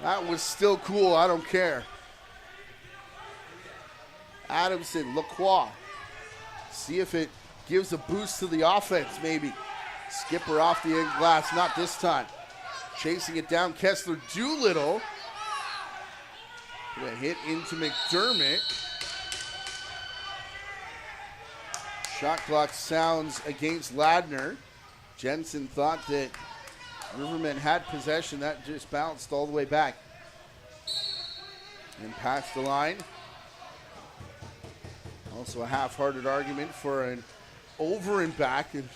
that was still cool. I don't care. Adamson, Lacroix. See if it gives a boost to the offense, maybe. Skipper off the end glass, not this time. Chasing it down, Kessler Doolittle. Put a hit into McDermott. Shot clock sounds against Ladner. Jensen thought that Rivermen had possession. That just bounced all the way back. And past the line. Also a half-hearted argument for an over and back. And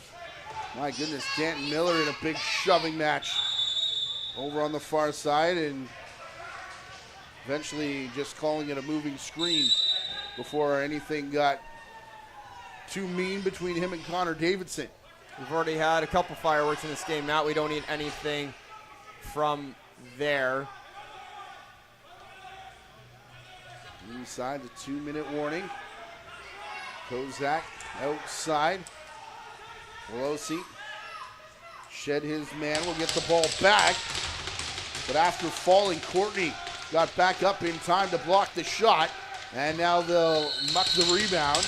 my goodness, Danton Miller in a big shoving match over on the far side, and eventually just calling it a moving screen before anything got too mean between him and Connor Davidson. We've already had a couple fireworks in this game, Matt. We don't need anything from there. Inside the 2-minute warning. Kozak outside. Pelosi shed his man, will get the ball back. But after falling, Courtney got back up in time to block the shot. And now they'll muck the rebound.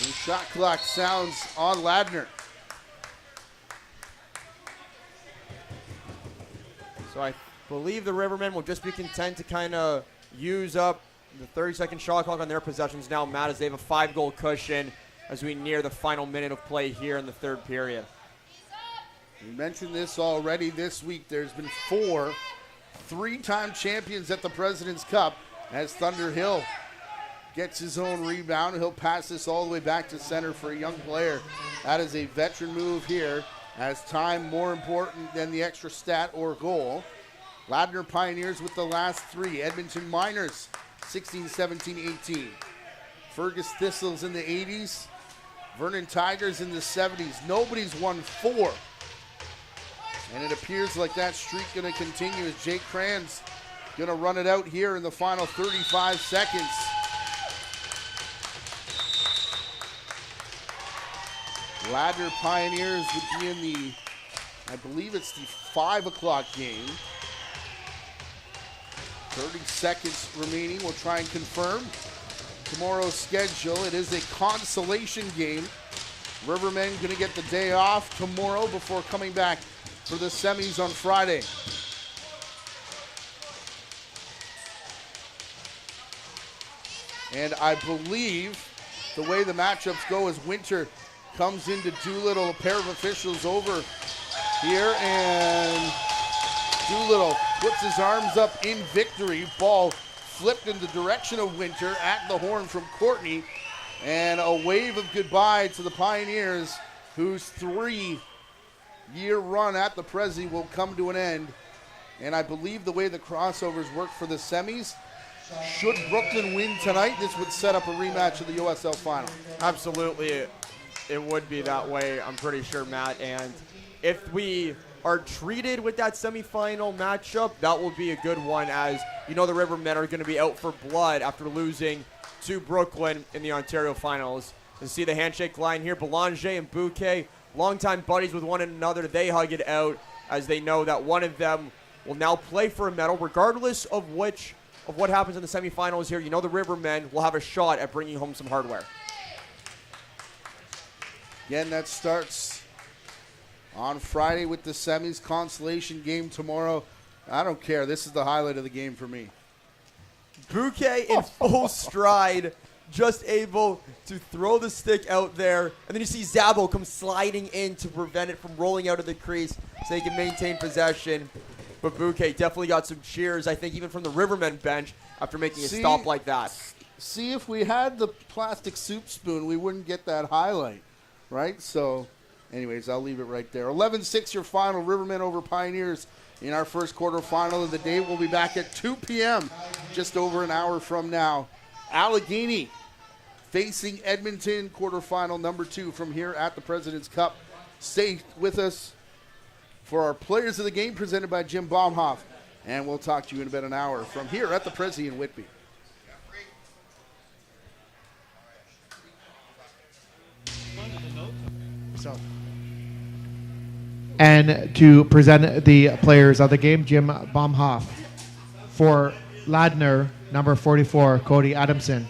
And shot clock sounds on Ladner. So I believe the Rivermen will just be content to kind of use up the 30-second shot clock on their possessions now, Matt, as they have a 5-goal cushion as we near the final minute of play here in the third period. We mentioned this already this week. There's been 4 3-time champions at the President's Cup as Thunderhill gets his own rebound. He'll pass this all the way back to center for a young player. That is a veteran move here as time more important than the extra stat or goal. Ladner Pioneers with the last 3. Edmonton Miners 16, 17, 18. Fergus Thistles in the 80s. Vernon Tigers in the 70s. Nobody's won 4. And it appears like that streak going to continue as Jake Cran's going to run it out here in the final 35 seconds. Ladner Pioneers would be in the, I believe it's the 5 o'clock game. 30 seconds remaining. We'll try and confirm tomorrow's schedule. It is a consolation game. Rivermen going to get the day off tomorrow before coming back for the semis on Friday. And I believe the way the matchups go is Winter comes into Doolittle, a pair of officials over here, and Doolittle puts his arms up in victory. Ball flipped in the direction of Winter at the horn from Courtney, and a wave of goodbye to the Pioneers, whose 3-year run at the Prezi will come to an end. And I believe the way the crossovers work for the semis, should Brooklyn win tonight, this would set up a rematch of the USL final. Absolutely, it would be that way, I'm pretty sure, Matt. And if we are treated with that semifinal matchup, that will be a good one, as you know the Rivermen are going to be out for blood after losing to Brooklyn in the Ontario finals. You see the handshake line here. Belanger and Bouquet, longtime buddies with one another. They hug it out as they know that one of them will now play for a medal, regardless of what happens in the semifinals here. You know the Rivermen will have a shot at bringing home some hardware. Again, that starts on Friday with the semis. Consolation game tomorrow. I don't care. This is the highlight of the game for me. Bouquet in full stride, just able to throw the stick out there. And then you see Zabo come sliding in to prevent it from rolling out of the crease so they can maintain possession. But Bouquet definitely got some cheers, I think, even from the Rivermen bench after making a stop like that. See, if we had the plastic soup spoon, we wouldn't get that highlight, right? So, anyways, I'll leave it right there. 11-6 your final, Rivermen over Pioneers in our first quarterfinal of the day. We'll be back at 2 p.m., just over an hour from now. Allegheny facing Edmonton, quarterfinal number 2 from here at the President's Cup. Stay with us for our Players of the Game presented by Jim Baumhoff, and we'll talk to you in about an hour from here at the Prezi in Whitby. And to present the Players of the Game, Jim Baumhoff. For Ladner, number 44, Cody Adamson.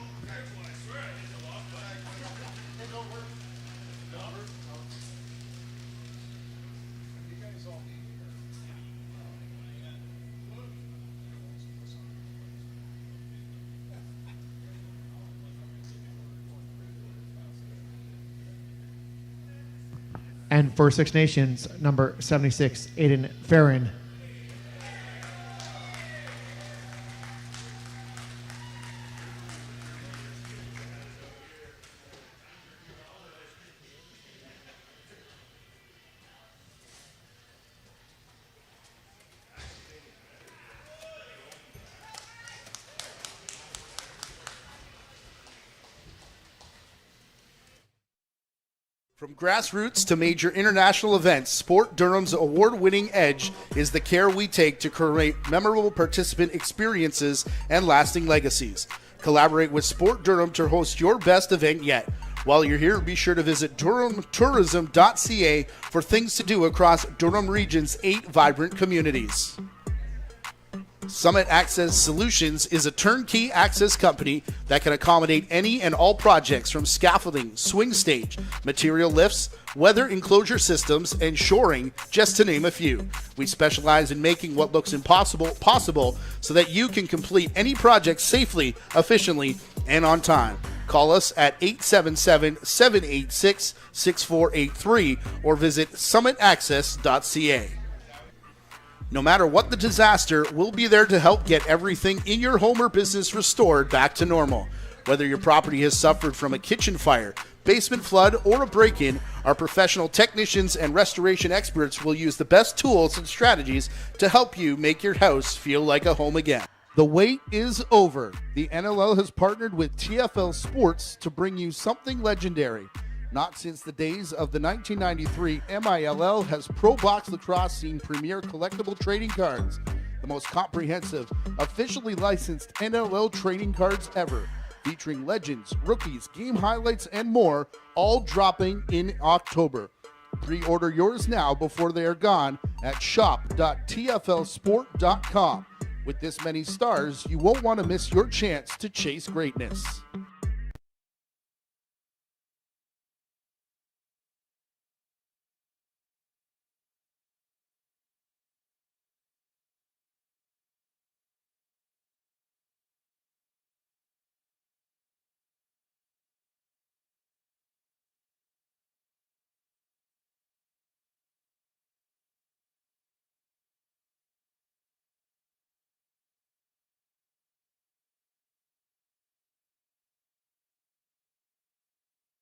And for Six Nations, number 76, Aiden Farron. From grassroots to major international events, Sport Durham's award-winning edge is the care we take to create memorable participant experiences and lasting legacies. Collaborate with Sport Durham to host your best event yet. While you're here, be sure to visit durhamtourism.ca for things to do across Durham Region's 8 vibrant communities. Summit Access Solutions is a turnkey access company that can accommodate any and all projects from scaffolding, swing stage, material lifts, weather enclosure systems, and shoring, just to name a few. We specialize in making what looks impossible possible so that you can complete any project safely, efficiently, and on time. Call us at 877-786-6483 or visit summitaccess.ca. No matter what the disaster, we'll be there to help get everything in your home or business restored back to normal. Whether your property has suffered from a kitchen fire, basement flood, or a break-in, our professional technicians and restoration experts will use the best tools and strategies to help you make your house feel like a home again. The wait is over. The NLL has partnered with TFL Sports to bring you something legendary. Not since the days of the 1993 MILL has Pro Box Lacrosse seen premier collectible trading cards, the most comprehensive, officially licensed NLL trading cards ever, featuring legends, rookies, game highlights, and more, all dropping in October. Pre-order yours now before they are gone at shop.tflsport.com. With this many stars, you won't want to miss your chance to chase greatness.